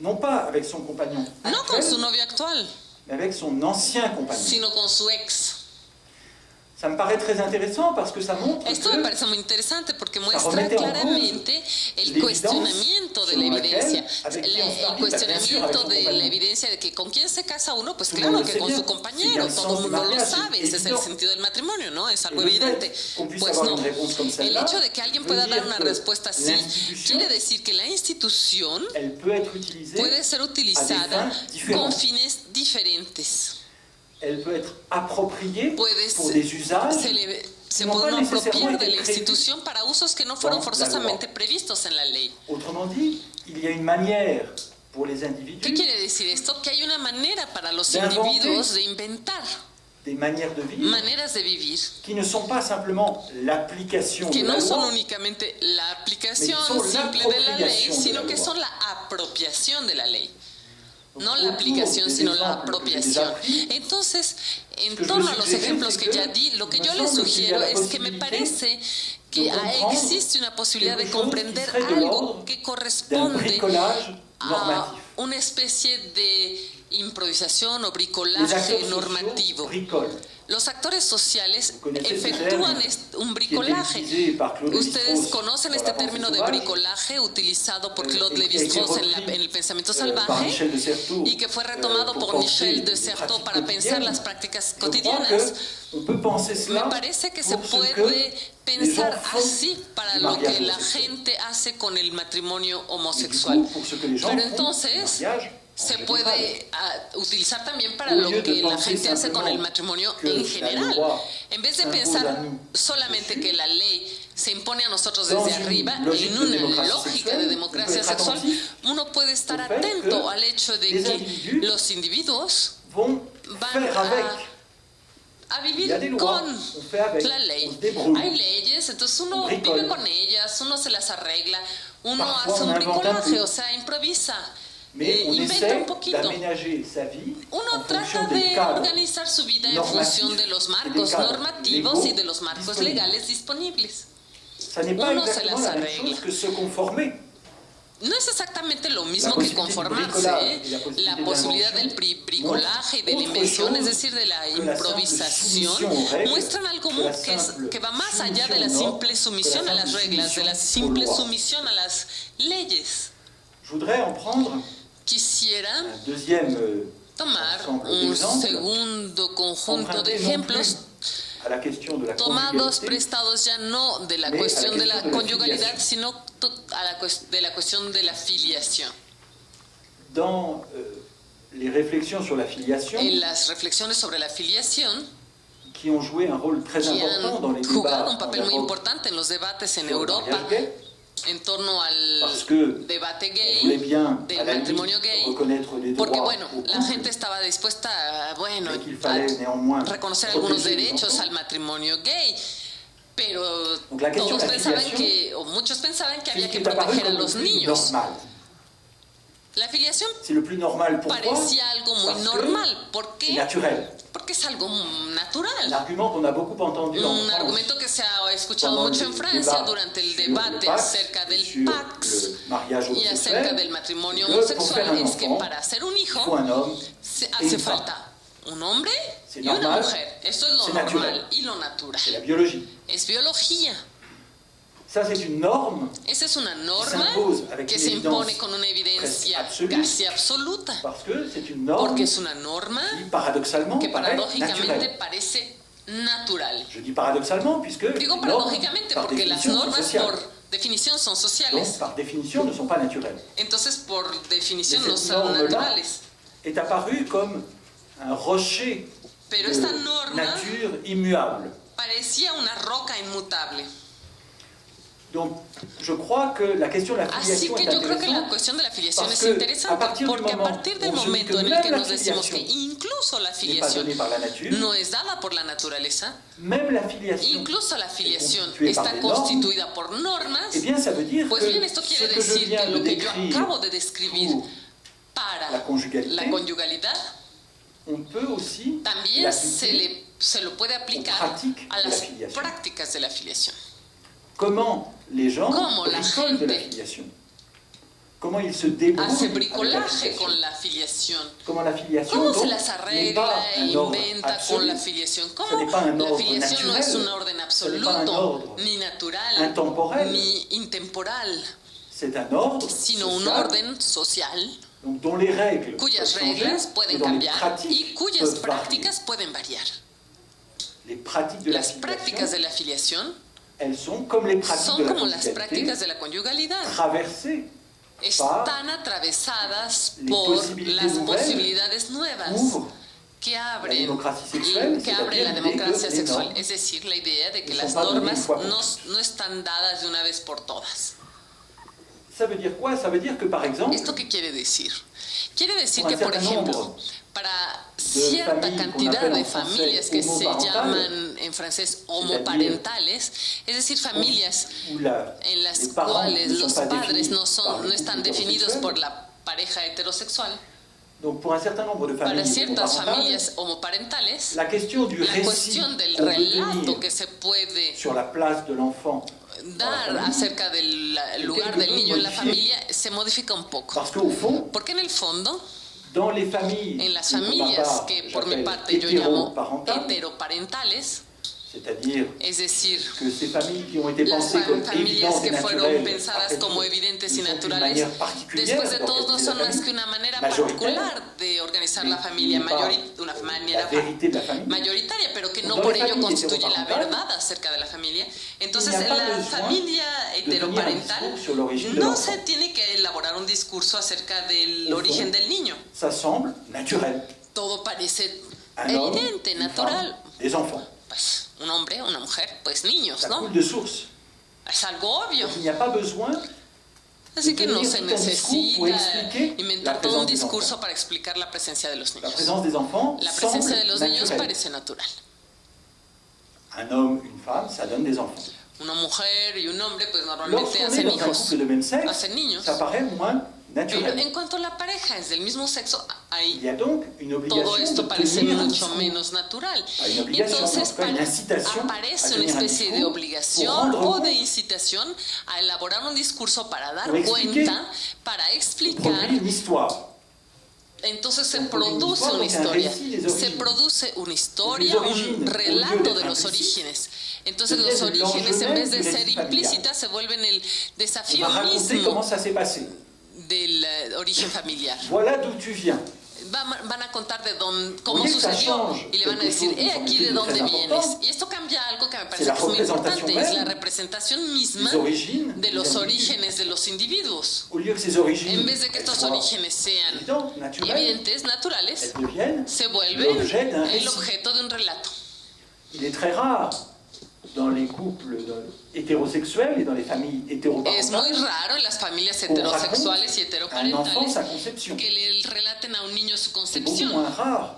Non pas avec son compagnon no con su actuel, novio actual, mais avec son ancien compagnon. sino con su ex. Ça me paraît très intéressant parce que ça montre Esto me que parece muy interesante porque muestra remettait en claramente el l'évidence cuestionamiento de la selon evidencia. laquelle, avec qui on se marie, El cuestionamiento bien sûr, avec son de la compagnon. evidencia de que con quién se casa uno, pues Tout le claro monde que le con sait su bien. compañero, C'est bien le todo sens el du mundo lo mariage, sabe, ese es el évident. sentido del matrimonio, ¿no? Es algo Et le evidente. fait qu'on puisse Pues avoir no, une réponse comme el celle-là hecho de que alguien veut pueda dar dire una que respuesta así l'institution, quiere decir que la institución elle peut être utilisée, puede ser utilizada fins différentes. con fines diferentes. elle peut être appropriée Puede pour ser- des usages se n'ont puede pas uno apropiar nécessairement de été la prévus. institución para usos que no fueron Dans la forzosamente loi. previstos en la ley. Autrement dit, il y a une manière pour les ¿Qué individus, quiere decir esto? Que hay una manera para los De inventer. individuos de inventar des manières de vivre maneras de vivir qui ne sont pas simplement l'application que de la no son loi, únicamente la aplicación Mais qui sont simple de la ley, l'appropriation de sino la que loi. son la apropiación de la ley. No Autour la aplicación, des sino la exemples que j'ai apropiación. déjà pris, Entonces, en que je torno me a los suggère, ejemplos c'est que que ya di, lo que me yo les semble qu'il y a sugiero la es que me possibilité parece que de comprendre existe una posibilidad de quelque chose qui comprender serait de algo l'ordre que d'un corresponde bricolage a normatif. una especie de improvisación o Les bricolaje acteurs normativo. sociaux bricolent. Los actores sociales Vous connaissez ce efectúan terme un qui était bricolaje. utilisé par Claude Ustedes Lévi-Strauss conocen dans este la pensée término de sauvage, bricolaje utilizado por et Claude qui a été Lévi-Strauss en repris, el pensamiento par salvaje Michel de Certeau, y que fue retomado pour por penser Michel de les Certeau pratiques para pensar quotidiennes. las prácticas Je crois cotidianas. que on peut penser Me cela parece que se pour ce puede que pensar les gens font así para du lo que mariage la homosexuel. gente hace con el matrimonio Et du homosexual. coup, pour ce que les gens Pero font du entonces mariage en se général. puede utilizar también para Au lo lieu de que la penser gente hace con el simplement matrimonio que en la general. loi En vez de s'impose pensar à nous solamente dessus, que la ley se impone a nosotros dans desde une arriba, logique en de una démocratie lógica sexuelle, de on democracia peut être sexual, attentif uno puede estar au fait atento que al hecho de les que individus los individuos vont van faire avec. a Il y a des vivir lois, con on fait avec, la ley. on se débrouille. Hay leyes, entonces uno On bricole. vive con ellas, uno se las arregla, uno Parfois, hace on un invente un bricolaje, peu. o sea, improvisa, Mais on inventa essaie un poquito. d'aménager sa vie Uno en fonction trata des de cadres. organizar su vida en normatifs función de los et des marcos cadres normativos légaux y de los marcos disponibles. legales disponibles. Ça n'est pas Uno se exactement las la même arregla. chose que se conformer. No es exactamente lo mismo La que posibilidad del conformarse, bricolaje ¿eh? y la posibilidad La de la posibilidad del invención bricolaje y de la muestra invención, otra es cosa decir, de la que la improvisación, simple soumission aux règles, muestran algo que la que, simple que va más allá de la soumission simple aux sumisión a normes, las que la reglas, de la simple simple soumission aux lois. sumisión a las leyes. Je voudrais en prendre Quisiera un deuxième tomar ensemble un d'exemples, segundo conjunto de emprunté non ejemplos plus à la question de la tomados conjugalité, prestados ya no de la Mais cuestión a la de la question de la conyugalidad, filiación. sino de la cuestión de la filiación. dans les réflexions sur la filiation, En las reflexiones sobre la filiación, qui ont joué un rôle très que important dans les han débats jugado un en papel muy Europe importante en los debates en sur le Europa mariage gay. en torno al Parce que debate on gay, voulait bien, del à la matrimonio limite, gay, reconnaître des porque droits bueno, aux la couples, gente estaba dispuesta, bueno, mais qu'il fallait néanmoins a reconocer algunos protéger les derechos enfants. al matrimonio gay, pero Donc la question todos de la pensaban filiation, que, o muchos pensaban que c'est había ce que qui est apparu proteger a comme le los plus niños. normal. La afiliación C'est le plus normal. Pourquoi? parecía algo muy Parce normal. ¿Por que c'est qué? naturel. Porque es algo Un natural. argument qu'on a beaucoup entendu en Un France argumento que se ha escuchado pendant mucho en les Francia débats durante el sur debate le Pax, acerca del sur Pax le mariage y acerca homosexuel, del matrimonio que pour faire homosexual un es que enfant, para hacer un il faut hijo un homme se et hace une femme. falta un hombre C'est y una normal, mujer. Esto es lo c'est normal naturel. y lo natural. C'est la biologie. Es biología. Ça, c'est une norme Esa es una norma s'impose avec que une se impone évidence con una evidencia absolue. casi absoluta. parce que c'est une norme Porque es una norma qui, paradoxalement, que paraît paradójicamente naturelle. parece natural. Je dis paradoxalement puisque Digo les normes, paradójicamente par porque las définition, sont normas sociales. por definición son Donc, sociales. par définition, ne sont pas naturelles. Entonces, por definición, Mais no cette son norme-là naturales. est apparue comme un rocher Pero de esta norma nature immuable. parecía una roca inmutable. Donc, je crois que la question de la Así filiation que est yo creo que la intéressante. cuestión de la afiliación Parce es que, a interesante, partir du porque a moment partir del où on se dit momento que en el même que la nos decimos que filiation incluso la n'est pas afiliación donnée par la nature, no es dada por la naturaleza, même la filiation incluso la afiliación constituée par está des normes, constituida por normas, eh bien, ça veut dire pues que bien, esto ce quiere que je decir viens que de lo que yo décrire acabo de describir pour para la conjugalité, la conyugalidad on peut aussi también l'appliquer se lo puede aplicar pratiques a de la las filiation. prácticas de la afiliación. Comment les gens Cómo la bricolent de la gente filiation. Comment ils se débrouillent Hace avec la bricolaje filiation. con la afiliación. Comment la filiation ¿Cómo se donc, las n'est arregla pas e un ordre inventa absolu, con la afiliación? ce ¿Cómo n'est pas un la ordre afiliación no es naturel, un orden ce n'est pas un absoluto, ordre ni natural, intemporel, ni intemporal, c'est un ordre sino un social, orden social donc, dont les règles cuyas peuvent changer, reglas et pueden dont les cambiar pratiques y cuyas peuvent varier. prácticas pueden variar. Les pratiques de la Las prácticas de la afiliación elles sont comme les pratiques son de la como las conjugalité, prácticas de la conyugalidad. traversées Están atravesadas les por possibilités las nouvelles posibilidades nuevas ouvrent que la abren démocratie sexuelle, que abre c'est-à-dire la l'idée democracia que les sexual, normes es decir, la idea de que ne las sont pas données normas une fois pour no, toutes. no están dadas de una vez por todas. Ça veut dire quoi? Ça veut dire que, par exemple, ¿Esto qué quiere decir? Quiere decir Pour que, un por certain ejemplo, nombre para familles cierta qu'on cantidad appelle de en français familias que se homoparentales, llaman en francés homoparentales, es decir, familias où la, en las les parents cuales ne sont los pas padres définis no, par le no están couple definidos hétérosexuel. por la pareja heterosexual, Donc, pour un certain nombre de para familles ciertas homoparentales, familias homoparentales, la question du la récit cuestión del qu'on peut relato tenir que se puede sur la place de l'enfant dar acerca del lugar del niño en la familia se modifica un poco. parce qu'au fond, Porque en el fondo, dans les familles en las que, pour ma familias part, que por mi j'appelle parte yo llamo hétéroparentales, heteroparentales, c'est-à-dire es decir, que ces familles qui ont été las pensées comme familias évidentes et que fueron naturelles, pensadas après como tout, evidentes y ne sont qu'une naturales, manière particulière después de todo no d'organiser son la más que famille, una manera majoritaire, particular de organizar la mais familia, qui n'est pas una la manera vérité de la famille. mayoritaria, pero que no Dans por les ello familles constituye la heteroparentales, verdad acerca de la familia. Entonces, il n'y a en pas la besoin familia de tenir un heteroparental discours sur l'origine de no l'enfant. se tiene que elaborar un discurso acerca del Au origen fond, del niño. Ça semble naturel. Todo parece Un homme, evidente, une natural. femme, des enfants. Pues un hombre, una mujer, pues niños, Ça ¿no? coule de source. Es algo obvio. Donc, il n'y a pas besoin Así que no tenir se tout un discours pour necesita expliquer inventar la todo un présence des discurso enfants. para explicar la presencia de los La niños. présence des enfants La presencia de semble los niños naturelle. parece natural. Un homme, une femme, ça donne des enfants. Una mujer y un hombre, pues normalmente Lorsqu'on est hacen dans un hijos, couple de même sexe, hacen niños. ça paraît moins Pero naturel. en cuanto a la pareja es del mismo sexo, Il ahí y a donc une obligation todo esto de parece tenir un mucho discours. menos natural. Pas une Y obligation, entonces mais en tout cas une incitation aparece à una tenir un especie de discours pour obligación rendre o de compte, incitación a elaborar un discurso para dar Pour expliquer, cuenta, para produire explicar. une histoire. Entonces se Donc, une produce histoire, una donc un historia, récit des se origines. produce una Les historia, origines, un au lieu relato d'être de los implícites, orígenes. Entonces deviennent los orígenes, en vez de l'enjeu ser même du récit implícitas, se vuelven el On desafío va raconter comment mismo ça s'est passé. del origen familiar. Voilà d'où tu viens. Van a contar de cómo Oye, ça sucedió change y le van a quelque decir, chose, me aquí de semble-t-il, dónde très vienes. important. Y esto cambia algo que me C'est parece la que es muy représentation importante, es même la representación misma des origines de los des individus. orígenes de los individuos. Au lieu que ces origines En vez de que estos soient orígenes sean évidentes, naturelles, evidentes, naturales, elles deviennent se vuelven l'objet d'un el récit. objeto de un relato. Il est très rare dans les couples hétérosexuels et dans les familles Es muy hétéroparentales raro en las familias qu'on heterosexuales y raconte à un enfant heteroparentales sa conception. que le relaten a un niño su C'est beaucoup concepción. moins rare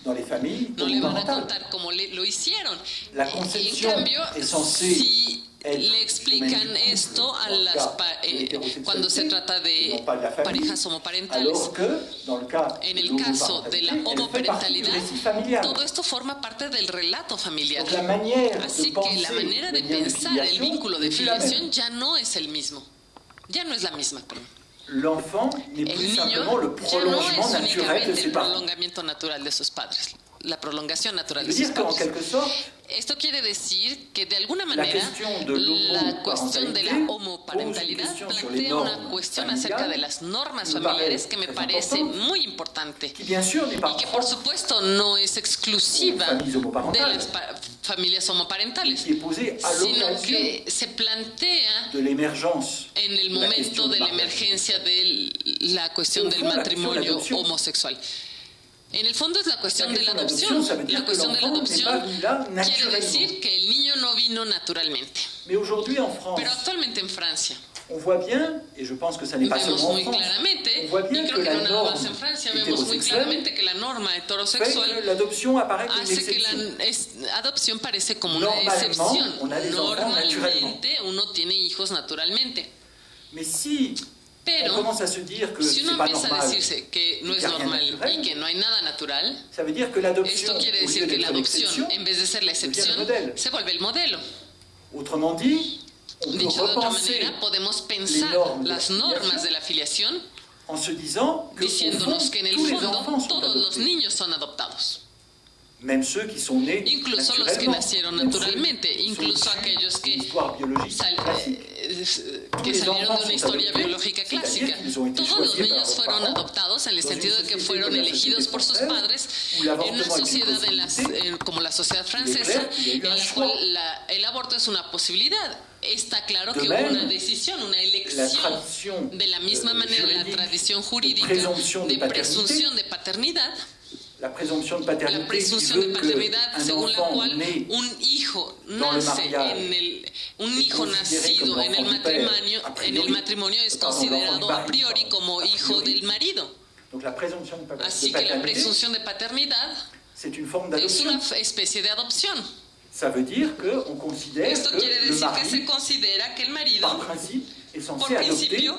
dans les familles No le van a homoparentales. contar cómo lo hicieron. La En concepción cambio, es censée si être le explican du couple, esto a dans le las cas de l'hétérosexualité, cuando se trata et de non pas de la famille, parejas homoparentales, alors que dans le cas en de el caso de la l'homoparentalité, elle fait partie du homoparentalidad, récit familial. todo esto forma parte del relato familiar. Donc la manière Así de que penser la manera de le lien de pensar el filiation vínculo de n'est plus la même. filiación ya no es el mismo. Ya no es la misma. L'enfant n'est El plus niño simplement le ya no prolongement es naturel de únicamente ses el parents. prolongamiento natural de sus padres, la prolongación natural Je de veux sus dire qu'en padres. quelque sorte, Esto quiere decir que de alguna la manera question de la cuestión de la l'homoparentalité homoparentalidad pose une question sur les plantea una normes cuestión familiales acerca de las normas qui me familiares paraît que me très parece importante, muy importante qui bien sûr n'est pas y que por propre, supuesto no es exclusiva Familias de homoparentales. las familias homoparentales, qui est posée à sino l'occasion que se plantea de l'émergence en el de la momento question de du la mariage. emergencia de la cuestión Au del fond, la matrimonio adoption. homosexual. En el fondo es la cuestión de la question adopción. ça veut dire La que cuestión de la l'enfant n'est pas adopción venu là quiere naturellement. decir que el niño no vino naturalmente. Mais aujourd'hui en France, Pero actualmente en Francia on voit bien, et je pense que ça n'est pas vemos seulement en muy France, claramente, on voit y bien creo que que la no nada más norme en Francia, vemos muy hétérosexuelle claramente que la norma fait que heterosexual l'adoption apparaît comme une hace que exception. la adopción parece como una Normalement, excepción. on a des enfants naturellement. Normalmente uno tiene hijos naturalmente. Mais si on Pero commence à se dire que si uno c'est pas empieza a normal, decirse que no es qu'il y a rien normal naturel, y que no hay nada natural, ça veut dire que l'adoption, esto quiere au lieu decir que la d'être adopción, l'exception, en vez de ser la devient le excepción, modèle. se vuelve el modelo. Autrement dit, on peut Dicho de otra repenser manera, podemos pensar normes de la las filiación normas de la filiación en se disant que au diciéndonos fond, que en el tous les enfants fondo sont todos los adoptés, niños son adoptados. même ceux qui sont nés Incluso los que naturellement, nacieron même ceux naturalmente, qui sont incluso issus aquellos que d'une histoire biologique classique. que salieron de una historia biológica clásica. C'est-à-dire qu'ils ont été Todos los choisis par niños leurs fueron parents, adoptados en el dans sentido une de que société fueron comme la elegidos société por sus française, padres où en una l'avortement est une sociedad possibilité. como la sociedad clair francesa, qu'il y a eu en un la choix. cual el aborto es una posibilidad. Está claro De que hubo même, una decisión, una La elección. tradition De la misma manera, la juridique tradición jurídica présomption de de paternité, presunción de paternidad, la présomption de paternité la qui presunción de veut paternidad qu'un según la enfant cual né un hijo dans le nace mariage un est hijo considéré nacido comme en el l'enfant du père, matrimonio, a priori, es pardon, considerado l'enfant du a mari, priori pardon, como a hijo priori. del marido. Donc la présomption de Así que la paternité, presunción de paternidad c'est une forme es d'adoption. una especie de adopción. Ça veut dire qu'on considère Esto que quiere le decir que se mari, considera que el marido, par principe, est por censé adopter principio,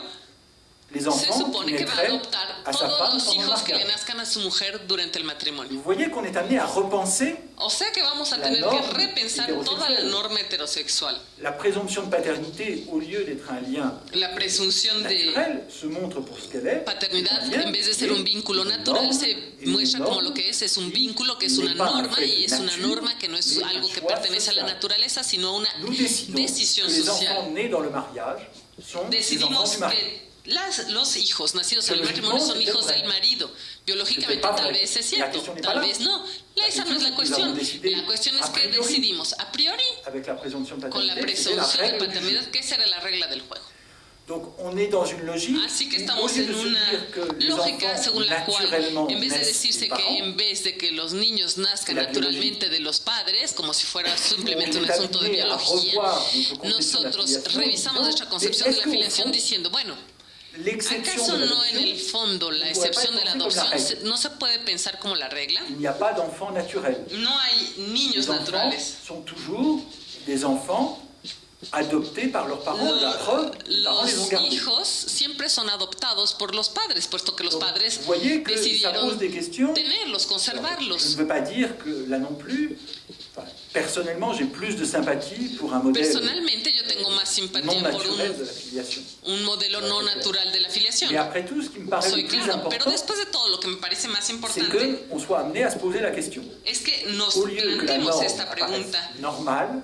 les se enfants qui supone que va a naîtraient adoptar à sa todos femme los pendant le hijos que le mariage. nazcan a su mujer durante el matrimonio. Vous voyez qu'on est amené à repenser O sea que vamos a La tener que norme repensar toda la heterosexuelle. norma heterosexual. la présomption de paternité, au lieu d'être un lien La presunción de naturel, se montre pour ce qu'elle est. paternidad, un lien en vez de ser et un vínculo une natural, norme, se et une muestra como norme lo que es un qui vínculo, que es n'est una pas un norma, fait y es una nature, norma que no es mais algo un que choix pertenece a la social. naturaleza, sino una Nous décidons decisión que les social. enfants nés dans le mariage sont des enfants Decidimos du mari. que los hijos nacidos en el Biológicamente, matrimonio son es hijos verdad. del marido. Biológicamente Es verdad. tal vez es La cierto, cuestión es tal para- vez no. La Esa no es la cuestión es que nous cuestión. avons décidé La cuestión es a que priori, decidimos a priori, Avec la présomption de con la paternité, c'est la presunción de règle du paternidad, jeu. que esa era la regla del juego. Donc on est dans une logique Así que où, au estamos lieu en de se una dire que les lógica enfants según la cual, naturellement en vez de naissent decirse des que parents, en vez de que los niños nazcan La biología. naturalmente de los padres, como si fuera simplemente on un est asunto de amené à biología, revoir notre conception de la nosotros filiation, revisamos disant, nuestra mais concepción de est-ce la qu'au filiación fond, diciendo, bueno, l'exception ¿acaso de no en el l'adoption, fondo la ne pourrait excepción pas de la être pensée comme la adopción règle. no se puede pensar como la regla? Il n'y a pas d'enfants naturels. No hay niños Les enfants naturales. sont toujours des enfants adoptés par leurs parents. La preuve, les parents les ont Los gardés. hijos siempre son adoptados por los padres, puesto que los Donc, padres vous voyez que ça decidieron pose des questions. tenerlos, Je conservarlos. ne veux pas dire que là non plus, enfin, personnellement, j'ai plus de sympathie pour un modèle Personalmente yo tengo más non simpatía por naturel de la filiation. un modelo no natural de la filiación. Mais après tout, ce qui me paraît Soy le plus claro, pero important, después de todo lo que me parece más c'est importante qu'on soit amené à se poser la question. es que nos Au lieu que la planteemos norme esta apparaisse pregunta. normale,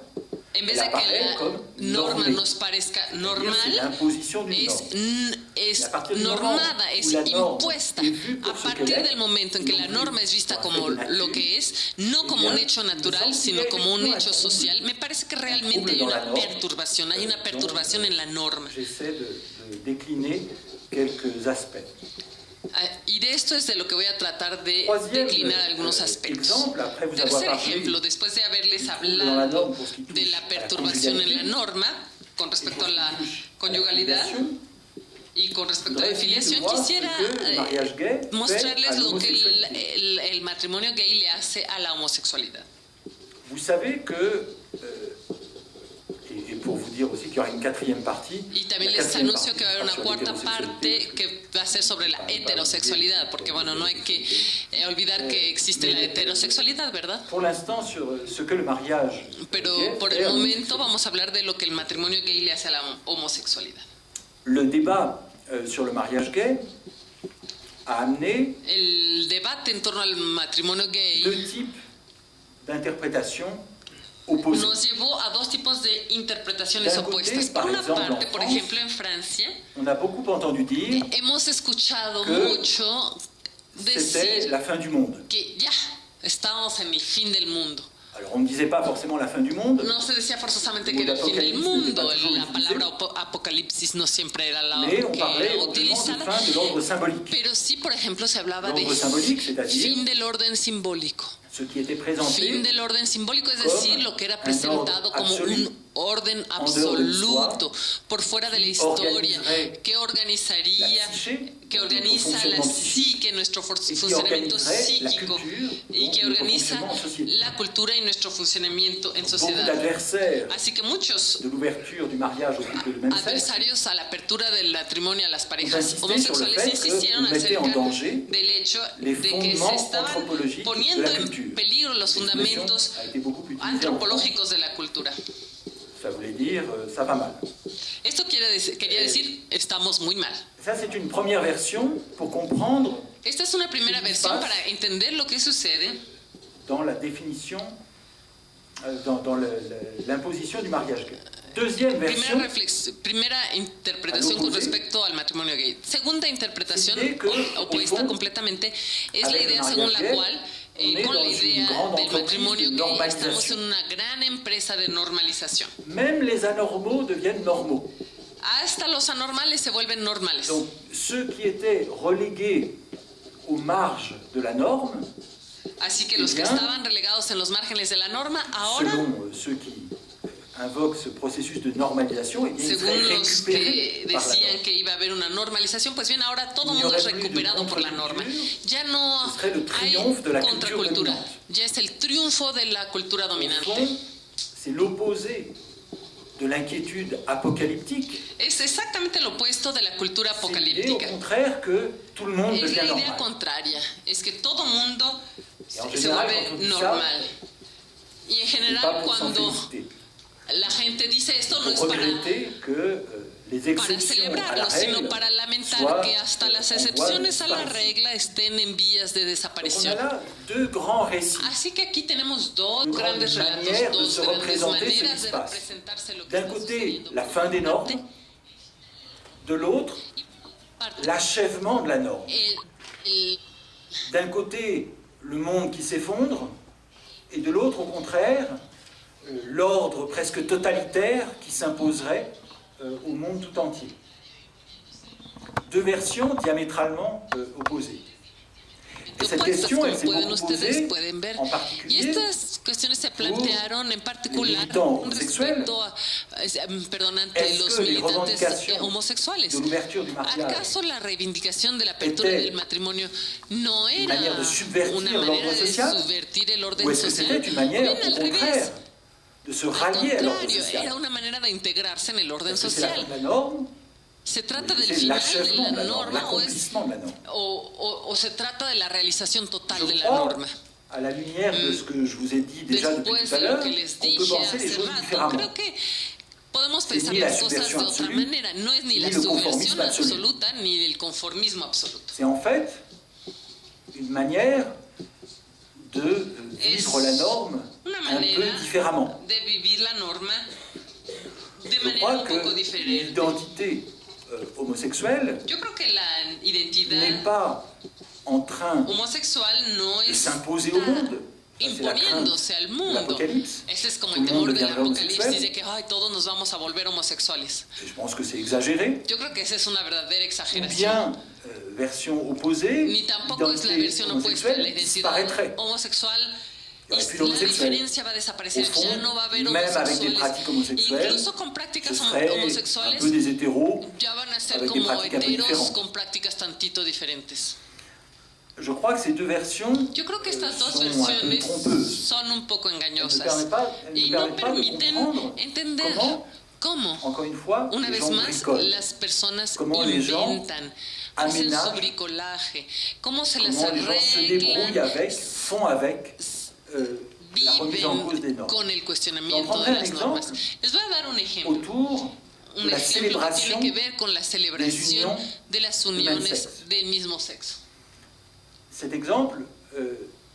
En vez elle de que apparaît la comme norma normée. nos parezca C'est-à-dire, c'est normal, l'imposition d'une es, norme. es Y a partir du moment normada, où es la norme impuesta. est vue pour A ce partir qu'elle est, del momento en que non la plus norma es vista pour un como fait de nature, lo que es, no como bien, un hecho natural, nous sino sommes como un directement hecho à trouble. social, me parece que realmente trouble hay dans la una norme. perturbación, hay una perturbación en la norma. J'essaie de décliner quelques aspects. Y de esto es de lo que voy a tratar de declinar algunos aspectos. Tercer ejemplo, después de haberles hablado de la perturbación en la norma con respecto a la conyugalidad y con respecto a la filiación, quisiera mostrarles lo que el matrimonio gay le hace a la homosexualidad. Vous savez que pour vous dire aussi qu'il y aura une quatrième partie. Y también les anuncio que va a haber una cuarta parte que va a ser sobre la heterosexualidad, porque bueno, no hay que olvidar que existe la heterosexualidad, ¿verdad? Pour l'instant, sur ce que le mariage. Pero por el momento vamos a hablar de lo que el matrimonio gay le hace a la homosexualidad. Le débat sur le mariage gay a amené el debate en torno al matrimonio gay deux types d'interprétation. Nos llevó a dos tipos de interpretaciones opuestas. Por una parte, por ejemplo, en Francia, hemos escuchado mucho decir la fin du monde. Que ya estamos en el fin del mundo. Alors, on ne disait pas forcément la fin du monde. No se decía forzosamente que era el fin del mundo. La palabra apocalipsis no siempre era la que era utilizada. Pero sí, por ejemplo, se hablaba de fin del orden simbólico. Fin del orden simbólico, es decir, lo que era presentado como un orden absoluto, por fuera de la historia, que organizaría, que organiza la psique, nuestro funcionamiento psíquico, y que organiza la cultura y nuestro funcionamiento en sociedad. Así que muchos adversarios a la apertura del matrimonio a las parejas homosexuales insistieron acerca del hecho de que se estaban poniendo en peligro los fundamentos antropológicos de la cultura. Ça voulait dire, ça va mal. Esto quería decir, estamos muy mal. Ça, c'est une première version pour comprendre. Esta es una primera versión para entender lo que sucede. Dans la définition, dans l'imposition du mariage gay. Deuxième version. Primera interpretación con respecto al matrimonio gay. Segunda interpretación, opuesta completamente, es la idea según la cual con la idea del matrimonio gay estamos en una gran empresa de normalización. Même les anormaux deviennent normaux. Hasta los anormales se vuelven normales. Donc, ceux qui étaient relégués aux marges de la norme. Así que los que estaban relegados en los márgenes de la norma, ahora, selon ceux qui invoquent ce processus de normalisation, et bien, según los que decían que iba a haber una normalización, pues bien, ahora todo el mundo es recuperado por la norma. Ya no hay contracultura, ya es el triunfo de la cultura dominante. C'est l'opposé de l'inquiétude apocalyptique. Es exactamente lo opuesto de la cultura apocalíptica. Au contraire que tout le monde es la idea normal. contraria, es que todo mundo se vuelve normal. Y en general cuando la gente dice esto no es para celebrarlo, sino para lamentar que hasta las excepciones a la regla estén en vías de desaparición. Así que aquí tenemos dos grandes relatos, dos grandes maneras de representarse lo que d'un côté, la fin des normes, de l'autre, l'achèvement de la norme. D'un côté, le monde qui s'effondre, et de l'autre, au contraire, l'ordre presque totalitaire qui s'imposerait au monde tout entier. Deux versions diamétralement opposées. Et cette question, elle s'est beaucoup posée, en particulier, y estas cuestiones se plantearon en particular respecto a, ante los militantes homosexuales. ¿Acaso la reivindicación de la apertura del matrimonio no era una manera de subvertir el orden social? Bien, al revés. Al contrario, era una manera de integrarse en el orden social. ¿Se trata del final de la norma o se trata de la realización total de la norma? À la lumière de ce que je vous ai dit déjà depuis tout à l'heure, on peut penser les choses différemment. Creo que podemos pensar las cosas de otra manera. No es ni la subversión absoluta ni el conformismo absoluto. C'est en fait une manière de vivre la norme un peu différemment. De vivir la norma de Je manera crois un poco que diferente. l'identité homosexuelle Yo creo que la identidad n'est pas en train homosexual no de s'imposer au monde. imponiéndose al mundo. Ese es como el temor del apocalipsis, de que ay, todos nos vamos a volver homosexuales. Yo creo que esa es una verdadera exageración. Ni tampoco es la versión opuesta, la identidad homosexual. Y la diferencia va a desaparecer, ya no va a haber homosexuales. Incluso con prácticas homosexuales ya van a ser como heteros con prácticas tantito diferentes. Yo creo que estas dos versiones son un poco engañosas y no permiten entender cómo, una vez más, las personas inventan, hacen su bricolaje, cómo se las arreglan, viven con el cuestionamiento de las normas. Les voy a dar un ejemplo. Un ejemplo que tiene que ver con la celebración de las uniones del mismo sexo. Cet exemple,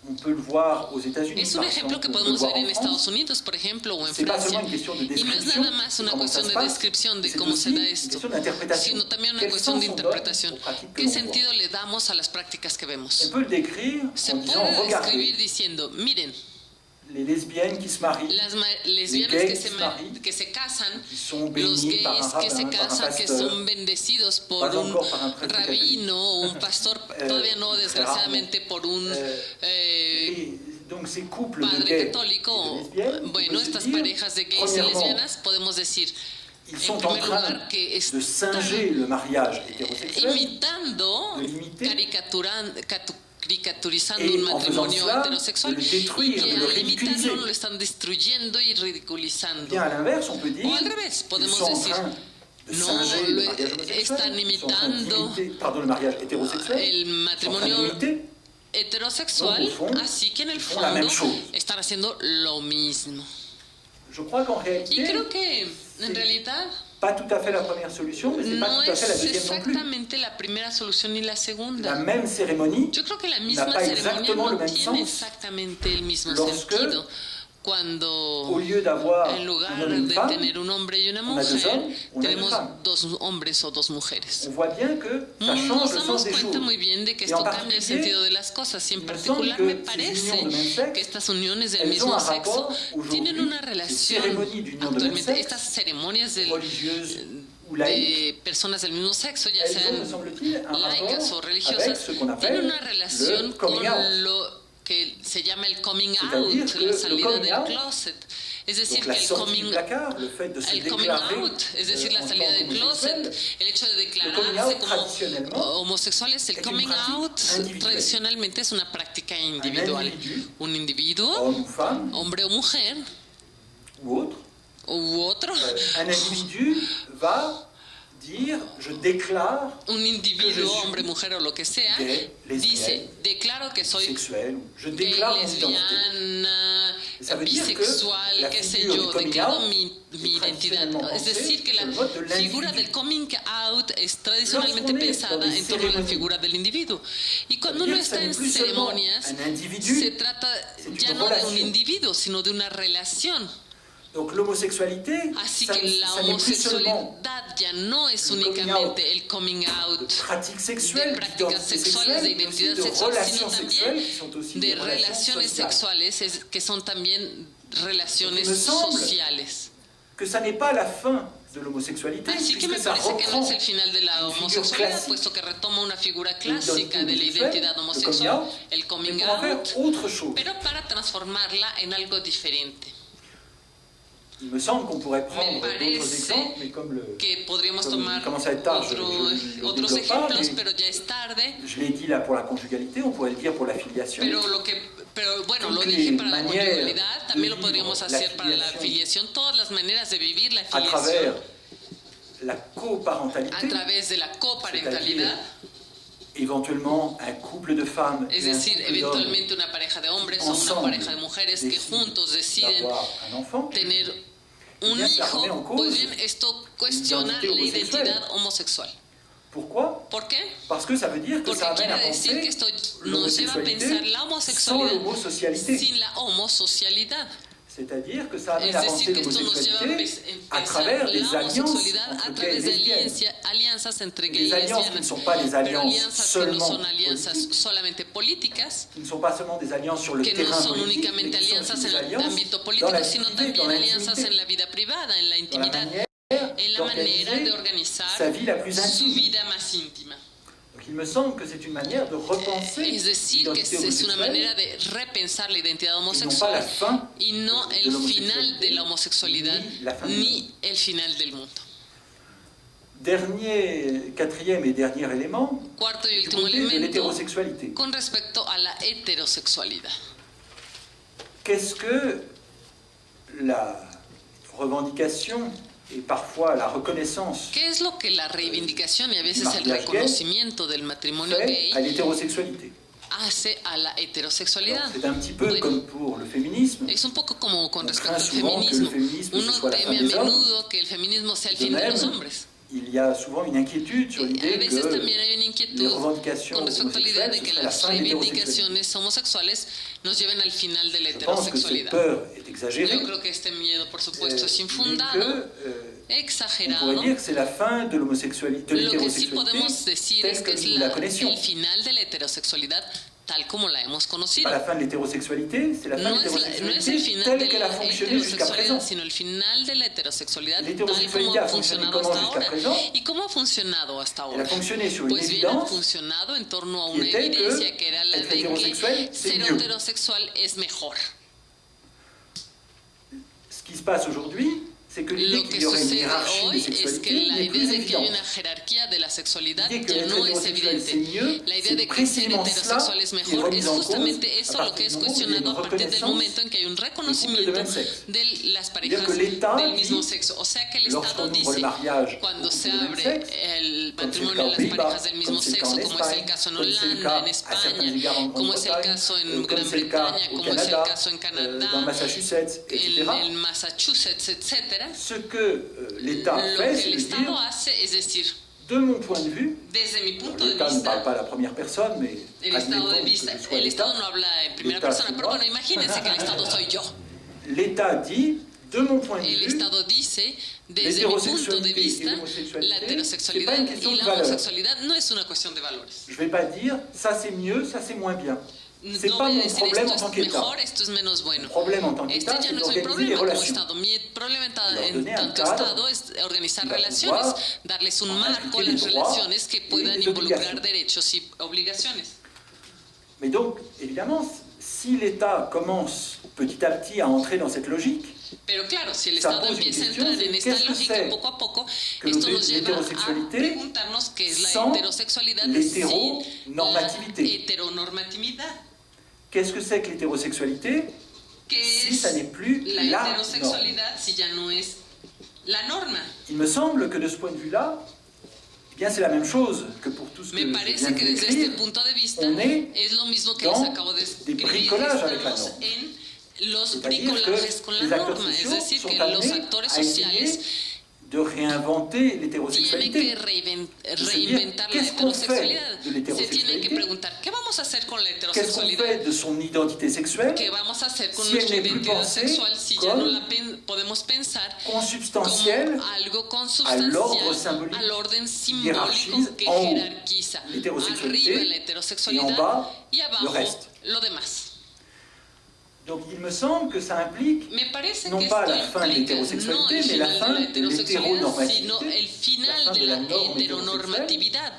on peut le voir aux États-Unis. Es un ejemplo que podemos ver en Estados Unidos, por ejemplo, o en Francia. Y no es nada más una cuestión de descripción de cómo se da esto, sino también una cuestión de interpretación. ¿Qué sentido le damos a las prácticas que vemos? Se puede describir diciendo, miren, les lesbiennes qui se marient, las lesbianas que se casan, los gays que se casan, que son bendecidos por un rabino o un pastor, todavía no, desgraciadamente, por un padre católico. Bueno, estas parejas de gays y lesbianas, podemos decir, en primer lugar, que están imitando, caricaturizando un matrimonio heterosexual y que al imitarlo lo están destruyendo y ridiculizando. O al revés, podemos decir, no, están imitando el matrimonio heterosexual, así que en el fondo están haciendo lo mismo. Y creo que en realidad pas tout à fait la première solution, mais c'est pas tout à fait la deuxième non plus. Exactamente la primera solución ni la segunda. La même cérémonie Yo creo que la misma ceremonia no tiene exactamente el mismo sentido. Cuando en lugar de tener un hombre y una mujer, tenemos dos hombres o dos mujeres. Nos damos cuenta muy bien de que esto cambia el sentido de las cosas, y en particular me parece que estas uniones del mismo sexo tienen una relación actualmente, estas ceremonias de personas del mismo sexo, ya sean laicas o religiosas, tienen una relación con lo que se llama el coming out, la salida del closet. Es decir, que el coming out, es decir, la salida del closet, el hecho de declararse como homosexuales, el coming out tradicionalmente es una práctica individual. Un individuo, hombre o mujer, u otro. Un individuo, hombre, mujer o lo que sea, dice, declaro que soy gay, lesbiana, bisexual, qué sé yo, declaro mi identidad. Es decir, que la figura del coming out es tradicionalmente pensada en torno a la figura del individuo. Y cuando uno está en ceremonias, se trata ya no de un individuo, sino de una relación. Así que la homosexualidad ya no es únicamente el coming out de prácticas sexuales, de identidad sexual, sino también de relaciones sexuales, que son también relaciones sociales. Así que me parece que no es el final de la homosexualidad, puesto que retoma una figura clásica de la identidad homosexual, el coming out, pero para transformarla en algo diferente. Me parece que podríamos tomar otros ejemplos, pero ya es tarde. Pero bueno, lo dije para la conyugalidad, también lo podríamos hacer para la filiación, todas las maneras de vivir la filiación a través de la coparentalidad. Es decir, eventualmente una pareja de hombres o una pareja de mujeres que juntos deciden tener un hijo. Pues bien, esto cuestiona la identidad homosexual. ¿Por qué? Porque quiere decir que esto nos lleva a pensar la homosexualidad sin la homosocialidad. C'est-à-dire que ça amène Es à decir, penser que esto nos lleva a l'homosexualité à pensar travers des la alliances homosexualidad a entre gays través et de lesbiennes. alianzas entre Des gays y alliances qui ne lesbianas, sont pas des pero alliances alianzas que no seulement son alianzas politiques, solamente políticas, qui ne sont pas seulement des alliances sur le que no terrain son politique, mais únicamente qui sont alianzas aussi en des el alliances ámbito dans político, la sino vie, dans también alianzas en l'intimité, la vida privada, en la dans la intimidad, manière en la manera de d'organiser organizar sa vie la plus su intime. vida más íntima. Donc il me semble que c'est une manière de repenser Es decir, que l'identité es una manera homosexuelle de repensar la identidad et non pas la homosexual fin y no de el final l'homosexualité, de la homosexualidad ni la fin du ni monde. el final del mundo. Quatrième et dernier élément, Cuarto y du último côté de elemento l'hétérosexualité. con respecto a la heterosexualidad. Qu'est-ce que la revendication et parfois la reconnaissance ¿Qué es lo que la reivindicación y a veces el mariage gay reconocimiento del matrimonio fait gay à l'hétérosexualité? hace a la heterosexualidad? C'est un petit peu Bueno, comme pour le féminisme. es un poco como con On respecto al craint souvent que feminismo. le féminisme Uno soit la fin teme a des hommes. menudo que el feminismo sea el De fin de même, los hombres. il y a souvent une inquiétude sur A l'idée veces que también hay una les inquietud revendications con respecto a la idea homosexuelles, de ce que serait la las fin de l'hétérosexualité. reivindicaciones homosexuales nos lleven al final de la Je pense que cette heterosexualidad. peur est exagérée, Yo creo que este miedo, por supuesto, es mais infundado, on exagerado. pourrait dire que c'est la fin de l'homosexualité, de Lo que sí podemos l'hétérosexualité decir es telle que que es nous la connaissions. el final de la heterosexualidad tal como la hemos conocido. Pas la fin de l'hétérosexualité, c'est la fin No de es el l'hétérosexualité final telle de qu'elle a la fonctionné jusqu'à présent. heterosexualidad, sino el final de la heterosexualidad tal como L'hétérosexualité ha a fonctionné funcionado comment hasta jusqu'à ahora. présent? ¿Y cómo ha funcionado hasta Elle a ahora? fonctionné sur une Pues bien, ha évidence funcionado en torno a qui una était que evidencia que era la être de hétérosexuel, que c'est ser mieux. heterosexual es mejor. Ce qui se passe aujourd'hui, c'est que l'idée Lo qu'il que y aurait une sucede hiérarchie hoy des es que sexualités la n'est idea plus de que hay évidente. una jerarquía de la sexualidad L'idée que ya être no es hétérosexuel c'est evidente. mieux, La idea c'est de que ser précisément cela heterosexual es qui est mejor remis es en cause justamente à eso lo partir que es du moment où il y a une cuestionado a partir del reconnaissance momento en que hay un des couples de reconocimiento même sexe. de las C'est-à-dire parejas que l'État del mismo dit, sexo. O sea que el lorsqu'on Estado ouvre le dice, mariage aux cuando couples se de même abre sexe, el comme c'est le matrimonio cas a aux las Pays-Bas, parejas del mismo comme c'est le cas sexo, en como es el Espagne, caso en comme c'est le Holanda, cas en à certains España, égards en como es el Grande-Bretagne, caso en comme Gran c'est le cas Bretaña, au como es el Canada, caso en Canadá, dans le Massachusetts, etc. en Massachusetts, etcétera. Ce que l'État Lo fait, que c'est el de Estado dire, hace es decir, de mon point de vue, desde mi punto de l'État ne parle vista, pas à la première personne, mais el Estado de admettons vista, que je sois el Estado l'État. no habla en primera L'État, persona, c'est pero moi. bueno, imagínense que el Estado soy yo. L'État dit, de mon point de El vue, Estado dice, desde mi punto de vista, la heterosexualidad y la homosexualidad no es una cuestión de valores. je ne vais pas dire, ça c'est mieux, ça c'est moins bien. C'est No pas voy a mon decir problème en esto tant es qu'État. mejor, esto es menos Le bueno. problème en tant Este qu'État, ya c'est no es mi d'organiser les problema como relations. Estado. Mi problema Leur en donner un tanto cadre Estado es organizar qui va relaciones, pouvoir darles un impliquer marco a les las droits relaciones que et puedan les involucrar obligations. derechos y obligaciones. Mais donc, évidemment, si l'État commence petit à petit à entrer dans cette logique, Pero claro, si el Ça Estado pose une empieza a question, entrar en c'est esta qu'est-ce que lógica c'est poco a poco, que esto nos lleva a l'hétérosexualité preguntarnos qué es la sans heterosexualidad sin la l'hétéronormativité. heteronormatividad. Qu'est-ce que c'est que l'hétérosexualité ¿Qué si es ça n'est plus la la norme? heterosexualidad si ya no es la norma? Il me semble que de ce point de vue-là, eh bien c'est la même chose que pour tout ce que Me je viens parece de que desde décrire. este punto de vista on est es lo mismo que dans les acabo de des escribir. bricolages avec la Estamos norme. en los C'est-à-dire bricolajes que con la les acteurs norma, es sociaux decir, sont que los amenés actores à essayer sociales de réinventer tienen l'hétérosexualité. que reinventar la qu'est-ce qu'on heterosexualidad. fait de Se tienen que l'hétérosexualité? preguntar, ¿qué vamos a hacer con la Qu'est-ce qu'on heterosexualidad? fait de son identité sexuelle ¿Qué vamos a hacer con si nuestra elle n'est plus identidad pensée sexual si ya no comme la podemos pensar consubstantielle como algo l'ordre consubstancial symbolique al orden hiérarchise simbólico que en haut jerarquiza l'hétérosexualité arriba la et en heterosexualidad bas y le abajo reste. lo demás? Donc il me semble que ça implique Me parece non que pas esto la fin de implica no l'hétérosexualité, el mais la final fin de la de heterosexualidad, sino l'hétéronormativité, el final la fin de de la la norme heteronormatividad.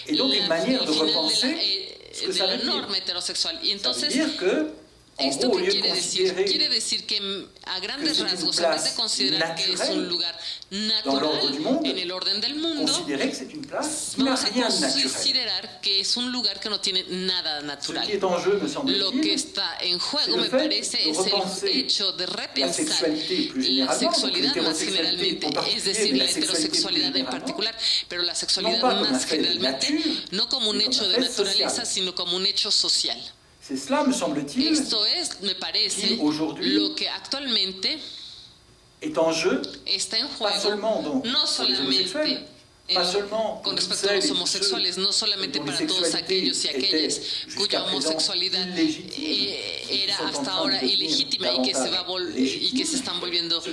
Et donc une manière de el final repenser ce que de ça la veut dire. norma heterosexual. Y Ça veut entonces, dire que, en ¿esto gros, au qué lieu de quiere decir? considérer Quiere decir que a grandes c'est une rasgos, en vez de place considerar que es un naturelle lugar dans l'ordre du natural monde, en el orden del mundo, considérer que c'est une place qui n'a vamos a rien de naturel. considerar que es un lugar que no tiene nada Ce natural. qui est en jeu, me Lo que semble-t-il, está en juego, c'est le me fait parece, de es el repenser hecho de la repensar sexualité plus la généralement, donc sexualidad más l'hétérosexualité generalmente, en es particulier, decir, mais la la sexualité heterosexualidad plus en généralement, particular, pero la sexualidad non pas comme un más fait de generalmente, nature, no como un mais hecho comme de un fait naturaleza, social. sino como un hecho social. C'est cela, me semble-t-il, Esto es, me parece, qui aujourd'hui lo que actualmente est en jeu, está en pas juego, seulement donc no pour les homosexuels, solamente con respecto a los homosexuales, no solamente para todos aquellos y aquellas cuya homosexualidad era hasta ahora ilegítima y que se están volviendo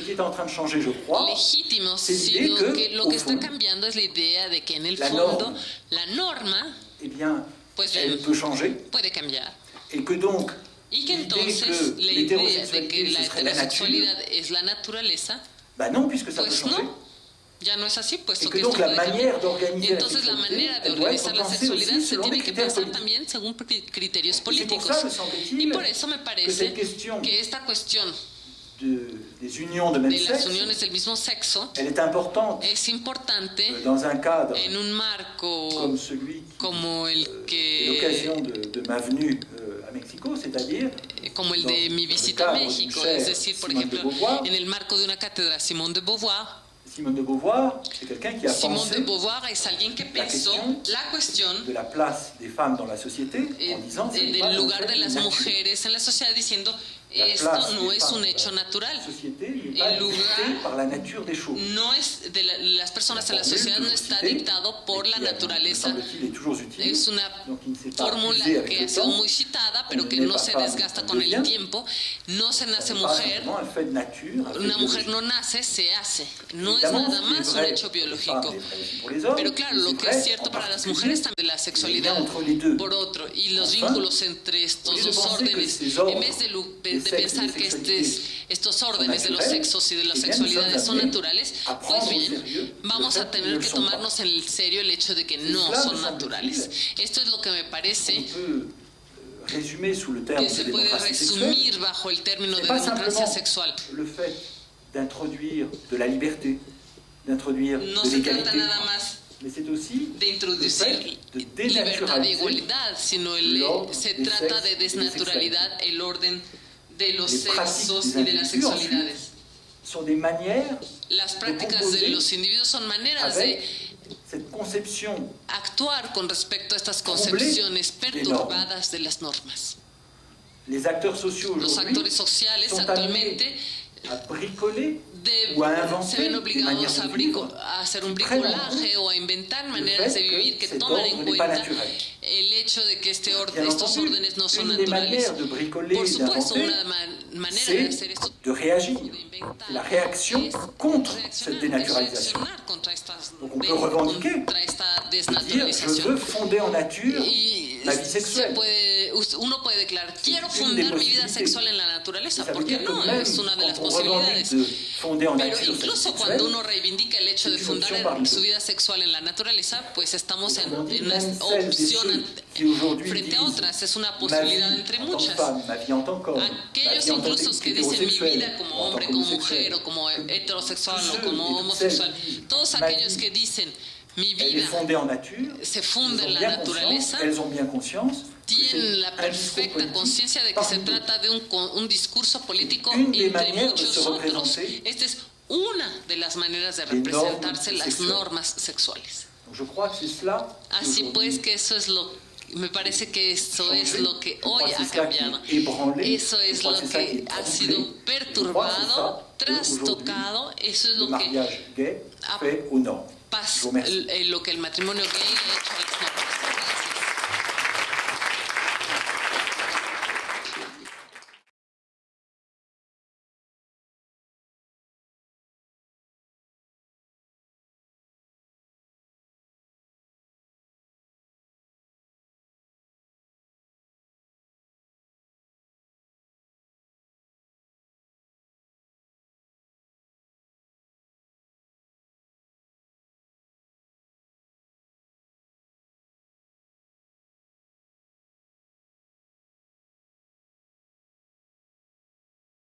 legítimos, sino que lo que está cambiando es la idea de que en el fondo la norma, pues bien, puede cambiar. Y que entonces la idea de que la heterosexualidad es la naturaleza, pues no. Ya no es así, puesto que esto puede cambiar. Entonces la manera de organizar la sexualidad se tiene que pensar también según criterios políticos. Y por eso me parece que esta cuestión de las uniones del mismo sexo es importante en un marco como el como el de mi visita a México, es decir, por ejemplo, en el marco de una cátedra Simone de Beauvoir. Simone de Beauvoir, c'est quelqu'un qui a Simone de Beauvoir es alguien que pensó la cuestión de la place des femmes dans la société, en disant del lugar de las mujeres en la sociedad, diciendo esto no es un hecho natural. El lugar no es de las personas en la sociedad no está dictado por la naturaleza. Es una fórmula que ha sido muy citada, pero que no se desgasta con el tiempo. No se nace mujer. Una mujer no nace, se hace. No es nada más un hecho biológico. Pero claro, lo que es cierto para las mujeres también la sexualidad por otro y los vínculos entre estos dos órdenes, en vez de pensar que estos órdenes de los sexos y de las sexualidades son naturales, pues bien, vamos a tener que tomarnos en serio el hecho de que no son naturales. Esto es lo que me parece que se puede resumir bajo el término de democracia sexual. No se trata nada más de introducir libertad e igualdad, sino se trata de desnaturalidad el orden de los sexos y de las sexualidades. Las prácticas de los individuos son maneras de actuar con respecto a estas concepciones perturbadas de las normas. Los actores sociales actualmente se ven obligados a hacer un bricolaje o a inventar maneras de vivir que toman en cuenta el hecho de que estos órdenes no son naturales. Por supuesto, una manera de hacer esto la réaction contre cette dénaturalisation. Donc on peut revendiquer. Je veux fonder en nature la vie sexuelle. Uno puede declarar, quiero fundar mi vida sexual en la naturaleza, porque no, es una de las posibilidades. Pero incluso cuando uno reivindica el hecho de fundar su vida sexual en la naturaleza, pues estamos en una opción frente a otras, es una posibilidad entre muchas. Aquellos incluso que dicen mi vida como hombre, como mujer, o como heterosexual, o como homosexual, todos aquellos que dicen mi vida se funda en la naturaleza, tienen la perfecta conciencia de que se trata de un discurso político entre muchos otros. Esta es una de las maneras de representarse las normas sexuales. Así pues que me parece que eso es lo que hoy ha cambiado. Eso es lo que ha sido perturbado, trastocado. Eso es lo que el matrimonio gay ha hecho a las normas.